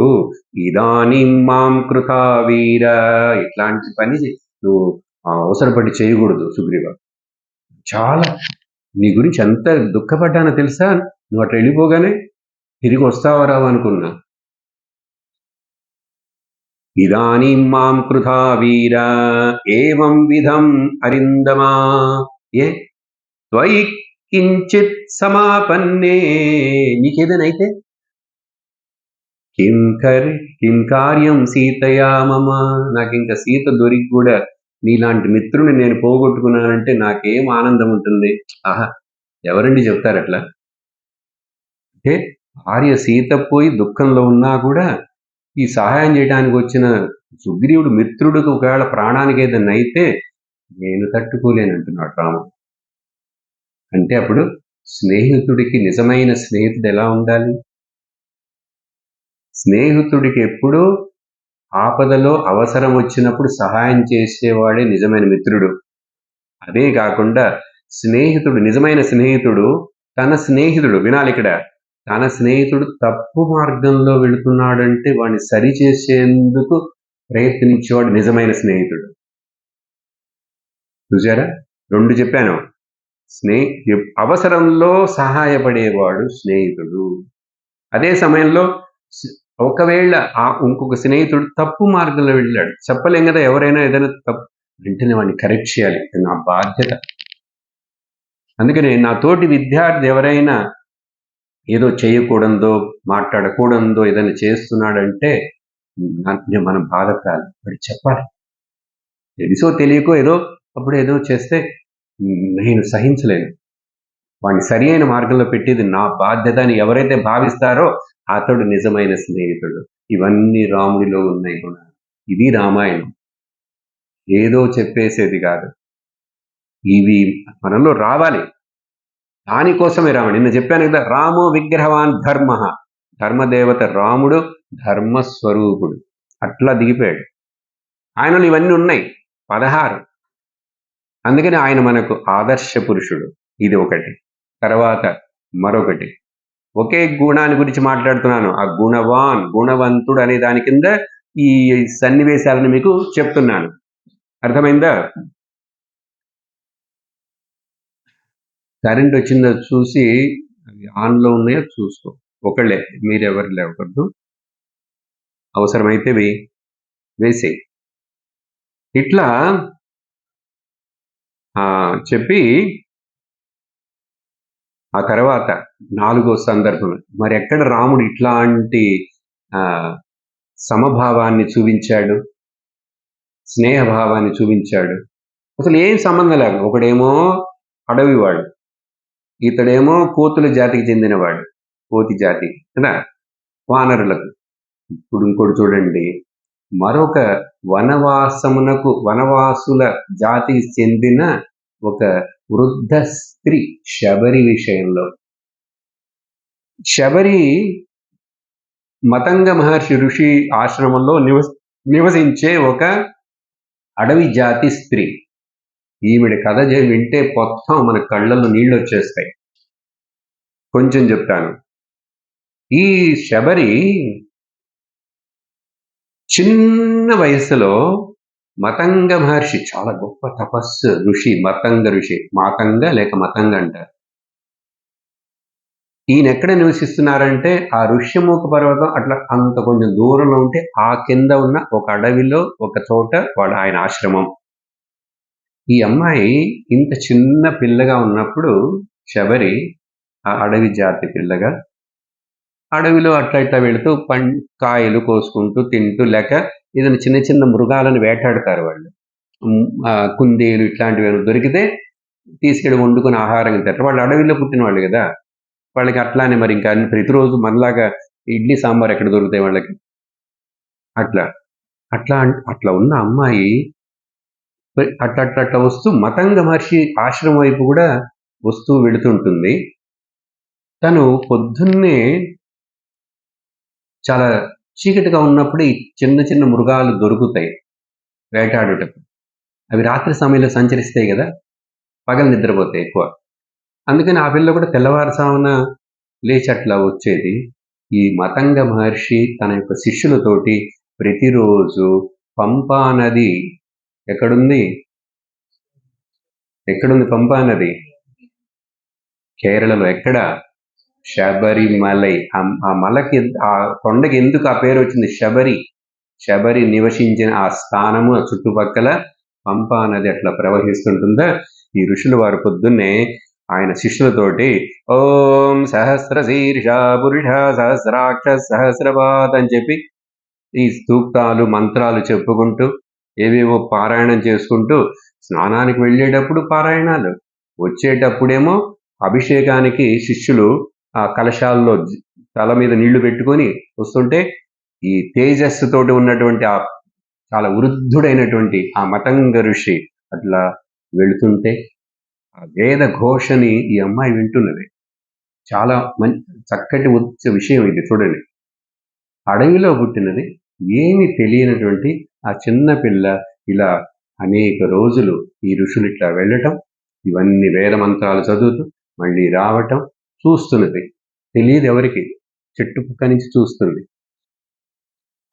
ఇదానీ మాం కృతా వీర, ఇట్లాంటి పని నువ్వు అవసరపడి చేయకూడదు సుగ్రీవ. చాలా నీ గురించి ఎంత దుఃఖపడ్డానో తెలుసా? నువ్వు అట్లా వెళ్ళిపోగానే తిరిగి వస్తావా రావు అనుకున్నా. ఇదానీ మాం కృతా వీర ఏవం విధం అరిందమా ఏ త్వయి కించిత్ సమాపన్నే, నీకేదైనా అయితే కిం కార్యం సీతయా మమ, నాకు ఇంకా సీత దొరికి కూడా నీలాంటి మిత్రుని నేను పోగొట్టుకున్నానంటే నాకేం ఆనందం ఉంటుంది. ఆహా, ఎవరండి చెప్తారు అట్లా? అంటే భార్య సీత పోయి దుఃఖంలో ఉన్నా కూడా ఈ సహాయం చేయడానికి వచ్చిన సుగ్రీవుడు మిత్రుడికి ఒకవేళ ప్రాణానికి ఏదైనా అయితే నేను తట్టుకోలేనంటున్నాడు రాముడు. అంటే అప్పుడు స్నేహితుడికి, నిజమైన స్నేహితుడు ఎలా ఉండాలి? స్నేహితుడికి ఎప్పుడూ ఆపదలో అవసరం వచ్చినప్పుడు సహాయం చేసేవాడే నిజమైన మిత్రుడు. అదే కాకుండా స్నేహితుడు, నిజమైన స్నేహితుడు తన స్నేహితుడు, వినాలి ఇక్కడ, తన స్నేహితుడు తప్పు మార్గంలో వెళుతున్నాడంటే వాడిని సరిచేసేందుకు ప్రయత్నించేవాడు నిజమైన స్నేహితుడు. చూసారా, రెండు చెప్పాను. అవసరంలో సహాయపడేవాడు స్నేహితుడు. అదే సమయంలో ఒకవేళ ఇంకొక స్నేహితుడు తప్పు మార్గంలో వెళ్ళాడు, చెప్పలేం కదా, ఎవరైనా ఏదైనా తప్పు వెంటనే వాడిని కరెక్ట్ చేయాలి, నా బాధ్యత. అందుకనే నా తోటి విద్యార్థి ఎవరైనా ఏదో చేయకూడదో, మాట్లాడకూడదో ఏదైనా చేస్తున్నాడంటే మనం బాధపడాలి, వాడు చెప్పాలి. తెలుసో తెలియకో ఏదో అప్పుడు ఏదో చేస్తే నేను సహించలేను, వాడిని సరి అయిన మార్గంలో పెట్టేది నా బాధ్యత అని ఎవరైతే భావిస్తారో అతడు నిజమైన స్నేహితుడు. ఇవన్నీ రాముడిలో ఉన్నాయి కూడా. ఇది రామాయణం, ఏదో చెప్పేసేది కాదు, ఇవి మనలో రావాలి. దానికోసమే రాముడు. నిన్న చెప్పాను కదా, రామో విగ్రహవాన్ ధర్మ, ధర్మదేవత రాముడు ధర్మస్వరూపుడు, అట్లా దిగిపోయాడు. ఆయనలో ఇవన్నీ ఉన్నాయి 16. అందుకని ఆయన మనకు ఆదర్శ పురుషుడు. ఇది ఒకటి. తర్వాత మరొకటి, ఒకే గుణాన్ని గురించి మాట్లాడుతున్నాను, ఆ గుణవాన్, గుణవంతుడు అనే దాని కింద ఈ సన్నివేశాలను మీకు చెప్తున్నాను. అర్థమైందా? కరెంట్ వచ్చిందో చూసి అవి ఆన్లో ఉన్నాయో చూసుకో, ఒకళ్ళే, మీరెవరు లేవకూడదు, అవసరమైతే వేసేయి. ఇట్లా చెప్పి ఆ తర్వాత 4వ సందర్భం, మరి ఎక్కడ రాముడు ఇట్లాంటి సమభావాన్ని చూపించాడు, స్నేహభావాన్ని చూపించాడు? అసలు ఏం సంబంధం లేదు. ఒకడేమో అడవివాడు, ఇతడేమో కోతుల జాతికి చెందినవాడు, కోతి జాతి కదా, వానరులకు. ఇప్పుడు ఇంకోటి చూడండి, మరొక వనవాసుల జాతికి చెందిన ఒక వృద్ధ స్త్రీ శబరి విషయంలో. శబరి మతంగ మహర్షి ఋషి ఆశ్రమంలో నివసించే ఒక అడవి జాతి స్త్రీ. ఈవిడ కథ వింటే మొత్తం మన కళ్ళల్లో నీళ్ళు వచ్చేస్తాయి. కొంచెం చెప్తాను. ఈ శబరి చిన్న వయసులో మతంగ మహర్షి, చాలా గొప్ప తపస్సు ఋషి, మతంగ ఋషి, మాతంగ లేక మతంగ అంటారు. ఈయన ఎక్కడ నివసిస్తున్నారంటే ఆ ఋష్యమూక పర్వతం అట్లా అంత కొంచెం దూరంలో ఉంటే ఆ కింద ఉన్న ఒక అడవిలో ఒక చోట ఆయన ఆశ్రమం. ఈ అమ్మాయి ఇంత చిన్న పిల్లగా ఉన్నప్పుడు శబరి ఆ అడవి జాతి పిల్లగా అడవిలో అట్లా ఇట్లా వెళుతూ కాయలు కోసుకుంటూ తింటూ లేక ఏదైనా చిన్న చిన్న మృగాలను వేటాడతారు వాళ్ళు. కుందేలు ఇట్లాంటివి దొరికితే తీసుకెళ్ళి వండుకొని ఆహారం తింటారు. వాళ్ళు అడవిలో పుట్టిన వాళ్ళు కదా, వాళ్ళకి అట్లానే మరి ఇంకా ప్రతిరోజు మనలాగా ఇడ్లీ సాంబార్ ఎక్కడ దొరుకుతాయి వాళ్ళకి. అట్లా అట్లా అట్లా ఉన్న అమ్మాయి అట్లా వస్తూ మతంగ మహర్షి ఆశ్రమం వైపు కూడా వస్తూ వెళుతుంటుంది. తను పొద్దున్నే చాలా చీకటిగా ఉన్నప్పుడు ఈ చిన్న చిన్న మృగాలు దొరుకుతాయి వేటాడుటకు. అవి రాత్రి సమయంలో సంచరిస్తాయి కదా, పగలు నిద్రపోతాయి ఎక్కువ. అందుకని ఆ పిల్ల కూడా తెల్లవారుసామున లేచి అట్లా వచ్చేది. ఈ మతంగ మహర్షి తన యొక్క శిష్యులతోటి ప్రతిరోజు పంపా నది ఎక్కడుంది పంపా నది? కేరళలో. ఎక్కడ? శబరిమలై. ఆ మలకి ఆ కొండకి ఎందుకు ఆ పేరు వచ్చింది? శబరి నివసించిన ఆ స్థానము చుట్టుపక్కల పంపా నది అట్లా ప్రవహిస్తుంటుందా. ఈ ఋషులు వారు పొద్దున్నే ఆయన శిష్యులతోటి ఓం సహస్ర శీర్ష పురుష సహస్రాక్ష సహస్రపాత్ అని చెప్పి ఈ సూక్తాలు మంత్రాలు చెప్పుకుంటూ ఏవేవో పారాయణం చేసుకుంటూ, స్నానానికి వెళ్ళేటప్పుడు పారాయణాలు, వచ్చేటప్పుడేమో అభిషేకానికి శిష్యులు ఆ కలశాల్లో తల మీద నీళ్లు పెట్టుకొని వస్తుంటే ఈ తేజస్సుతోటి ఉన్నటువంటి ఆ చాలా వృద్ధుడైనటువంటి ఆ మతంగ ఋషి అట్లా వెళుతుంటే ఆ వేద ఘోషని ఈ అమ్మాయి వింటున్నది. చాలా చక్కటి వచ్చే విషయం ఇది. చూడండి, అడవిలో పుట్టినది, ఏమి తెలియనటువంటి ఆ చిన్న పిల్ల ఇలా అనేక రోజులు ఈ ఋషులు ఇట్లా వెళ్ళటం, ఇవన్నీ వేద మంత్రాలు చదువుతూ మళ్ళీ రావటం చూస్తున్నది. తెలియదు ఎవరికి, చెట్టు పక్క నుంచి చూస్తుంది.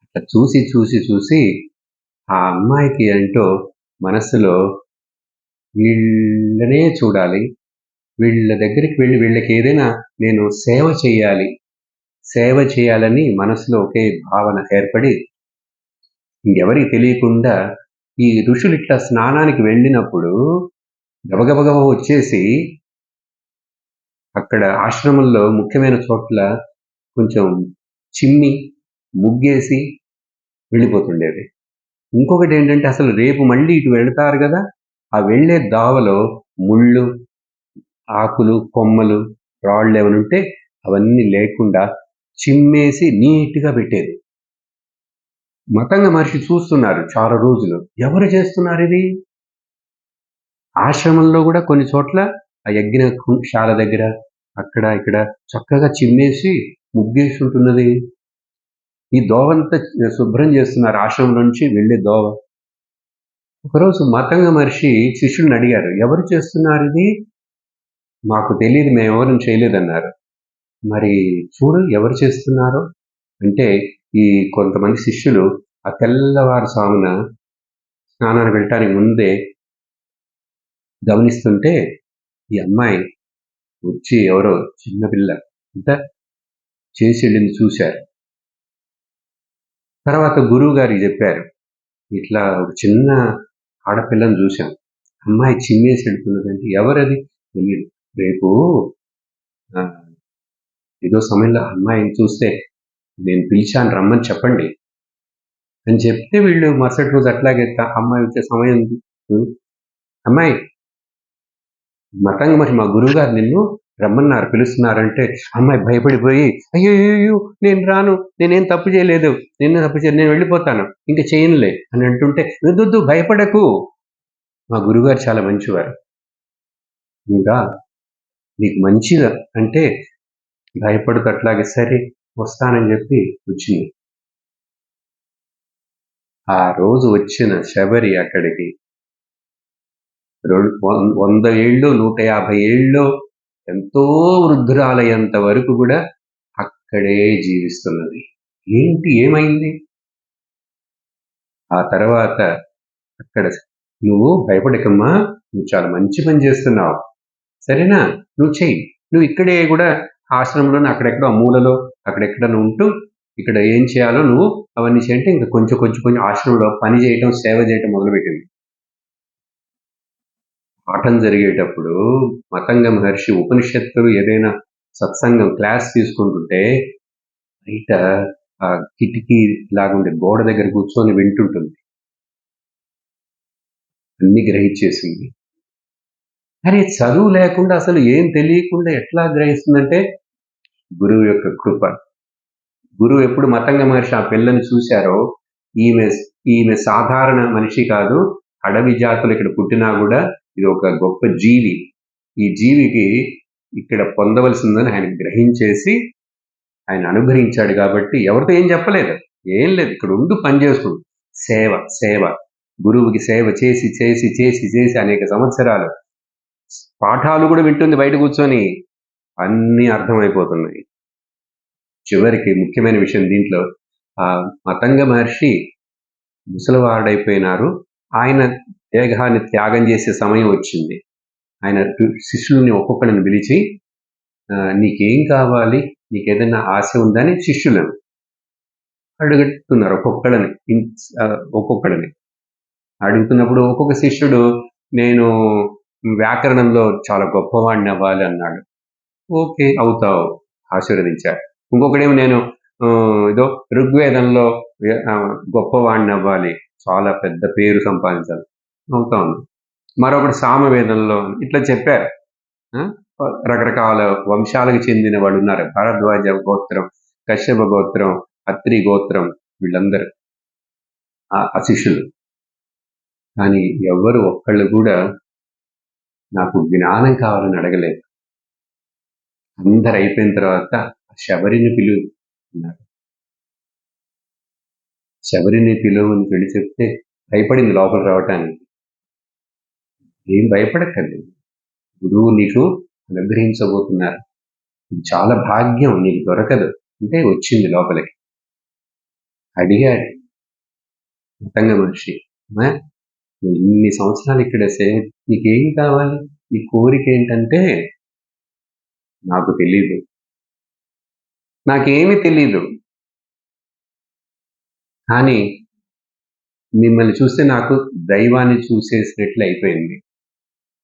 అట్లా చూసి చూసి చూసి ఆ అమ్మాయికి ఏంటో మనస్సులో వీళ్ళనే చూడాలి, వీళ్ళ దగ్గరికి వెళ్ళి వీళ్ళకి ఏదైనా నేను సేవ చేయాలని మనసులో ఒకే భావన ఏర్పడి ఇంకెవరికి తెలియకుండా ఈ ఋషులు ఇట్లా స్నానానికి వెళ్ళినప్పుడు గబగబగబ వచ్చేసి అక్కడ ఆశ్రమంలో ముఖ్యమైన చోట్ల కొంచెం చిమ్మి ముగ్గేసి వెళ్ళిపోతుండేది. ఇంకొకటి ఏంటంటే అసలు రేపు మళ్ళీ ఇటు వెళతారు కదా, ఆ వెళ్ళే దావలో ముళ్ళు, ఆకులు, కొమ్మలు, రాళ్ళు ఏమైనా ఉంటే అవన్నీ లేకుండా చిమ్మేసి నీట్గా పెట్టేది. మతంగ మహర్షి చూస్తున్నారు చాలా రోజులు, ఎవరు చేస్తున్నారు ఇది? ఆశ్రమంలో కూడా కొన్ని చోట్ల ఆ యజ్ఞశాల దగ్గర అక్కడ ఇక్కడ చక్కగా చిమ్మేసి ముగ్గేసి ఉంటున్నది. ఈ దోవంతా శుభ్రం చేస్తున్నారు, ఆశ్రమం నుంచి వెళ్ళే దోవ. ఒకరోజు మతంగ మహర్షి శిష్యుడిని అడిగారు, ఎవరు చేస్తున్నారు ఇది? మాకు తెలియదు, మేము ఎవరు చేయలేదన్నారు. మరి చూడు ఎవరు చేస్తున్నారో అంటే ఈ కొంతమంది శిష్యులు ఆ తెల్లవారుసామున స్నానానికి వెళ్ళటానికి ముందే గమనిస్తుంటే ఈ అమ్మాయి వచ్చి ఎవరో చిన్నపిల్ల అంతా చేసి వెళ్ళింది చూశారు. తర్వాత గురువు గారికి చెప్పారు, ఇట్లా ఒక చిన్న ఆడపిల్లని చూశాం, అమ్మాయి చిమ్మేసి వెళ్తున్నదంటే ఎవరది తెలియదు, రేపు ఏదో సమయంలో అమ్మాయిని చూస్తే నేను పిలిచాను రమ్మని చెప్పండి అని చెప్తే వీళ్ళు మరుసటి రోజు అట్లాగే అమ్మాయి వచ్చే సమయం, అమ్మాయి మతంగ మరి మా గురువు గారు నిన్ను రమ్మన్నారు పిలుస్తున్నారంటే అమ్మాయి భయపడిపోయి అయ్యో నేను రాను, నేనేం తప్పు చేయలేదు, నేను వెళ్ళిపోతాను, ఇంకా చేయనులే అని అంటుంటే వద్దు భయపడకు, మా గురువుగారు చాలా మంచివారు, ఇంకా నీకు మంచిగా అంటే భయపడుతూ అట్లాగే సరే వస్తానని చెప్పి వచ్చింది. ఆ రోజు వచ్చిన శబరి అక్కడికి 100 ఏళ్ళు 150 ఏళ్ళు ఎంతో వృద్ధురాలయ్యేంత వరకు కూడా అక్కడే జీవిస్తున్నది. ఏమైంది? ఆ తర్వాత అక్కడ నువ్వు భయపడకమ్మా, నువ్వు చాలా మంచి పని చేస్తున్నావు, సరేనా, నువ్వు చెయ్యి, నువ్వు ఇక్కడే కూడా ఆశ్రమంలోనే అక్కడెక్కడో ఆ మూలలో అక్కడెక్కడ ఉంటూ ఇక్కడ ఏం చేయాలో నువ్వు అవన్నీ చేయంటే ఇంకా కొంచెం కొంచెం కొంచెం ఆశ్రమంలో పని చేయటం సేవ చేయటం మొదలుపెట్టింది. పాఠం జరిగేటప్పుడు మతంగ మహర్షి ఉపనిషత్తులు ఏదైనా సత్సంగం క్లాస్ తీసుకుంటుంటే బయట ఆ కిటికీ లాగుండే గోడ దగ్గర కూర్చొని వింటుంటుంది. అన్ని గ్రహించేసింది. అరే చదువు లేకుండా అసలు ఏం తెలియకుండా ఎట్లా గ్రహిస్తుందంటే గురువు యొక్క కృప. గురువు ఎప్పుడు మతంగ మహర్షి ఆ పిల్లని చూశారో ఈమె ఈమె సాధారణ మనిషి కాదు, అడవి జాతులు ఇక్కడ పుట్టినా కూడా ఇది ఒక గొప్ప జీవి, ఈ జీవికి ఇక్కడ పొందవలసిందని ఆయన గ్రహించేసి ఆయన అనుగ్రహించాడు. కాబట్టి ఎవరితో ఏం చెప్పలేదు, ఏం లేదు, ఇక్కడ ఉండు పని చేసుకుంటూ సేవ సేవ గురువుకి సేవ చేసి చేసి చేసి చేసి అనేక సంవత్సరాలు పాఠాలు కూడా వింటుంది బయట కూర్చొని, అన్నీ అర్థమైపోతున్నాయి. చివరికి ముఖ్యమైన విషయం దీంట్లో ఆ మతంగ మహర్షి ముసలివాడైపోయినారు. ఆయన దేహాన్ని త్యాగం చేసే సమయం వచ్చింది. ఆయన శిష్యుల్ని ఒక్కొక్కడిని పిలిచి నీకేం కావాలి, నీకేదైనా ఆశ ఉందని శిష్యులను అడుగుతున్నారు. ఒక్కొక్కడిని అడుగుతున్నప్పుడు ఒక్కొక్క శిష్యుడు నేను వ్యాకరణంలో చాలా గొప్పవాడిని అవ్వాలి అన్నాడు. ఓకే అవుతావు, ఆశీర్వదించారు. ఇంకొకడేమో నేను ఏదో ఋగ్వేదంలో గొప్పవాడిని అవ్వాలి, చాలా పెద్ద పేరు సంపాదించాలి, అవుతాను. మరొకటి సామవేదంలో ఇట్లా చెప్పారు. రకరకాల వంశాలకు చెందిన వాళ్ళు ఉన్నారు. భరద్వాజ గోత్రం, కశ్యప గోత్రం, అత్రి గోత్రం, వీళ్ళందరూ ఆ శిష్యులు. కానీ ఎవరు ఒక్కళ్ళు కూడా నాకు జ్ఞానం కావాలని అడగలేదు. అందరు అయిపోయిన తర్వాత శబరిని పిలువు అన్నారు. శబరిని పిలువని వెళ్ళి చెప్తే భయపడింది లోపల రావటానికి. ఏం భయపడక్కర్లేదు, గురువు నీకు అనుగ్రహించబోతున్నారు, చాలా భాగ్యం, నీకు దొరకదు అంటే వచ్చింది లోపలికి. అడిగాడు మతంగ మహర్షి, ఇన్ని సంవత్సరాలు ఇక్కడ నీకేం కావాలి, నీ కోరిక ఏంటంటే నాకు తెలీదు, నాకేమీ తెలీదు, కానీ మిమ్మల్ని చూస్తే నాకు దైవాన్ని చూసేసినట్లు అయిపోయింది.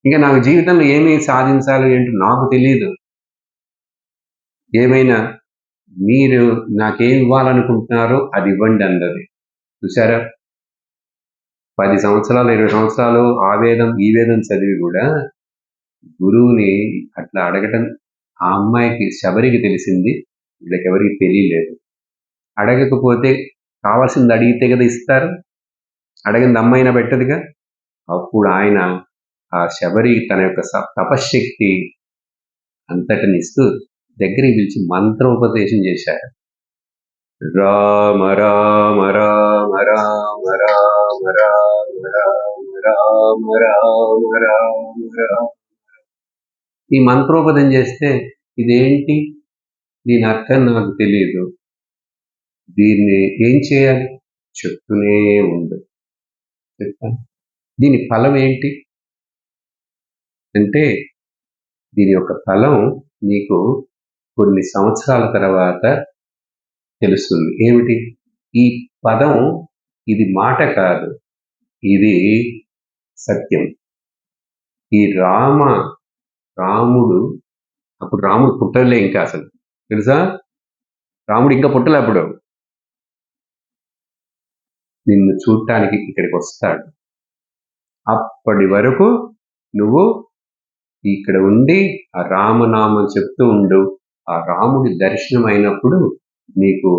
ఇంకా నాకు జీవితంలో ఏమీ సాధించాలో ఏంటో నాకు తెలియదు. ఏమైనా మీరు నాకేం ఇవ్వాలనుకుంటున్నారో అది ఇవ్వండి అన్నది. చూసారా, 10 సంవత్సరాలు 20 సంవత్సరాలు ఆ వేదం ఈ వేదం చదివి కూడా గురువుని అట్లా అడగటం ఆ అమ్మాయికి శబరికి తెలిసింది, వీళ్ళకెవరికి తెలియలేదు. అడగకపోతే కావాల్సింది అడిగితే కదా ఇస్తారు, అడగింది అమ్మాయినా పెట్టదుగా. అప్పుడు ఆయన ఆ శబరి తన యొక్క తపశ్శక్తి అంతటిని ఇస్తూ దగ్గరికి పిలిచి మంత్రోపదేశం చేశారు. రామ రామ రామ రామ రామ రామ రామ రామ రామ రామ రామ. ఈ మంత్రోపదేశం చేస్తే ఇదేంటి, దీని అర్థం నాకు తెలియదు, దీన్ని ఏం చేయాలి చెప్తూనే ఉండు, చెప్తాను. దీని ఫలం ఏంటి అంటే దీని యొక్క ఫలం నీకు కొన్ని సంవత్సరాల తర్వాత తెలుస్తుంది. ఏమిటి ఈ పదం, ఇది మాట కాదు, ఇది సత్యం. ఈ రాముడు అప్పుడు రాముడు పుట్టలే ఇంకా, అసలు తెలుసా, రాముడు ఇంకా పుట్టలే అప్పుడు. నిన్ను చూడటానికి ఇక్కడికి వస్తాడు. అప్పటి వరకు నువ్వు ఇక్కడ ఉండి ఆ రామనామం చెప్తూ ఉండు. ఆ రాముడి దర్శనం అయినప్పుడు నీకు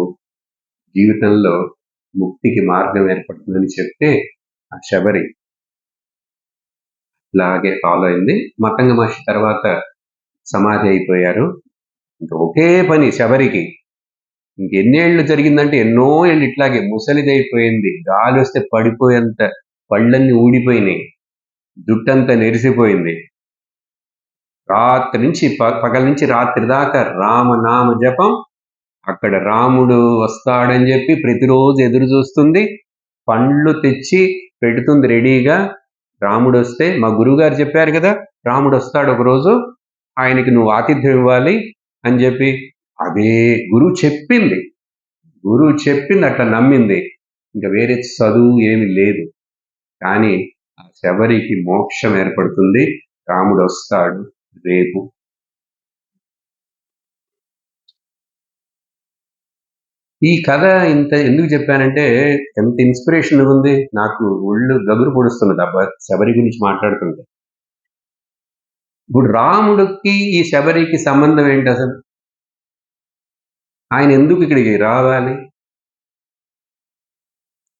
జీవితంలో ముక్తికి మార్గం ఏర్పడుతుందని చెప్తే ఆ శబరి ఇలాగే ఫాలో అయింది. మతంగ మహర్షి తర్వాత సమాధి అయిపోయారు. ఇంకా ఒకే పని శబరికి. ఇంకెన్నేళ్ళు జరిగిందంటే ఎన్నో ఏళ్ళు ఇట్లాగే ముసలిదైపోయింది. గాలి వస్తే పడిపోయేంత పళ్ళన్నీ ఊడిపోయినాయి, జుట్టంతా నెరిసిపోయింది. రాత్రి నుంచి పగల నుంచి రాత్రి దాకా రామనామ జపం. అక్కడ రాముడు వస్తాడని చెప్పి ప్రతిరోజు ఎదురు చూస్తుంది, పండ్లు తెచ్చి పెడుతుంది రెడీగా. రాముడు వస్తే, మా గురువుగారు చెప్పారు కదా రాముడు వస్తాడు ఒకరోజు, ఆయనకి నువ్వు ఆతిథ్యం ఇవ్వాలి, అని చెప్పి అదే గురువు చెప్పింది అట్లా నమ్మింది. ఇంకా వేరే చదువు ఏమి లేదు. కానీ ఆ శబరికి మోక్షం ఏర్పడుతుంది. రాముడు వస్తాడు రేపు. ఈ కథ ఇంత ఎందుకు చెప్పానంటే ఎంత ఇన్స్పిరేషన్ ఉంది. నాకు ఒళ్ళు గగురు పొడుస్తున్నది అబ్బా శబరి గురించి మాట్లాడుతుంటే. ఇప్పుడు రాముడికి ఈ శబరికి సంబంధం ఏంటి అసలు? ఆయన ఎందుకు ఇక్కడికి రావాలి?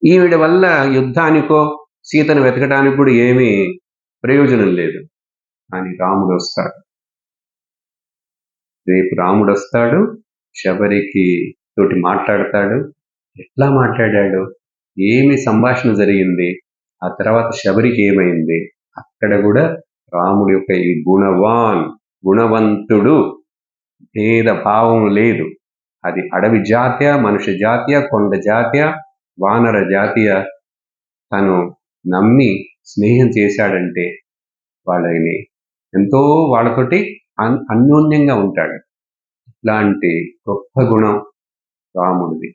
ఈవిడ వల్ల యుద్ధానికో సీతను వెతకడానికి కూడా ఏమీ ప్రయోజనం లేదు. కానీ రాముడు వస్తాడు. రేపు రాముడు వస్తాడు, శబరికి తోటి మాట్లాడతాడు. ఎట్లా మాట్లాడాడు? ఏమి సంభాషణ జరిగింది? ఆ తర్వాత శబరికి ఏమైంది? అక్కడ కూడా రాముడి యొక్క ఈ గుణవంతుడు, భేద భావం లేదు. అది అడవి జాత్య, మనుష్య జాత్య, కొండ జాత్య, వానర జాతీయ తను నమ్మి స్నేహం చేశాడంటే వాళ్ళని ఎంతో వాళ్ళతోటి అన్యోన్యంగా ఉంటాడు. ఇట్లాంటి గొప్ప గుణం రాముడిది.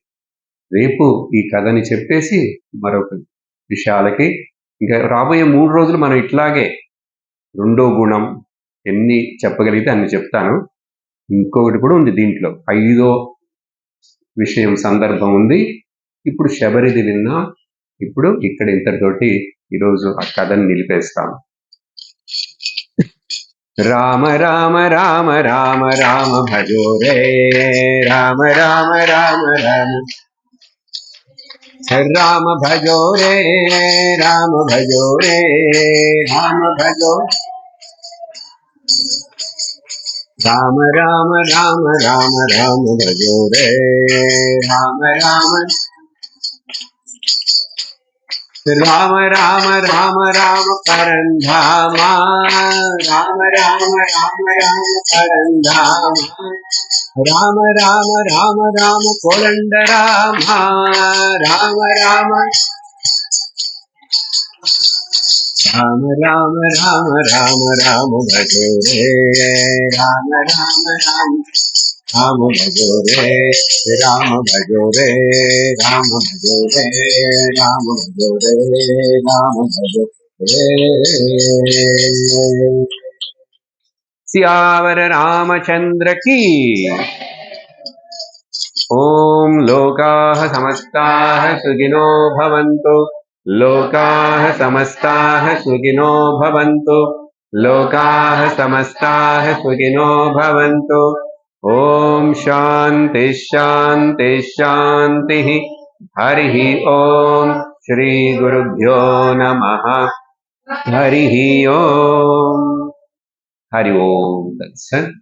రేపు ఈ కథని చెప్పేసి మరొక విషయాలకి ఇంకా రాబోయే 3 రోజులు మనం ఇట్లాగే రెండో గుణం ఎన్ని చెప్పగలిగితే అన్ని చెప్తాను. ఇంకొకటి కూడా ఉంది దీంట్లో, 5వ విషయం సందర్భం ఉంది. ఇప్పుడు శబరిది విన్నా. ఇప్పుడు ఇక్కడ ఇంతటితోటి ఈరోజు ఆ కథని నిలిపేస్తాను. రామ రామ రామ రామ రామ భజో రే రామ రామ రామ రామ రామ భజో రే రామ భజో రే రామ భజో రామ రామ రామ రామ రామ భజో రే రామ రామ రామ రామ రామ రామ పరంధామా రామ రామ రామ రామ పరంధామా రామ రామ రామ రామ కోదండ రామ రామ రామ రామ రామ రామ రామ రామ భజో రే రామ రామ రామ రామ భజో రే రామ భజో రే రామ భజో రే రామ భజో రే రామ భజో రే. सियावर रामचंद्र की। ओम लोकाः समस्ताः सुखिनो भवन्तु। लोकाः समस्ताः सुखिनो भवन्तु। लोकाः समस्ताः सुखिनो भवन्तु। ओम शांति शांति शांति। हरिः ओम श्री गुरुभ्यो नमः। हरिः ओम। हरि ओम तत्सत्।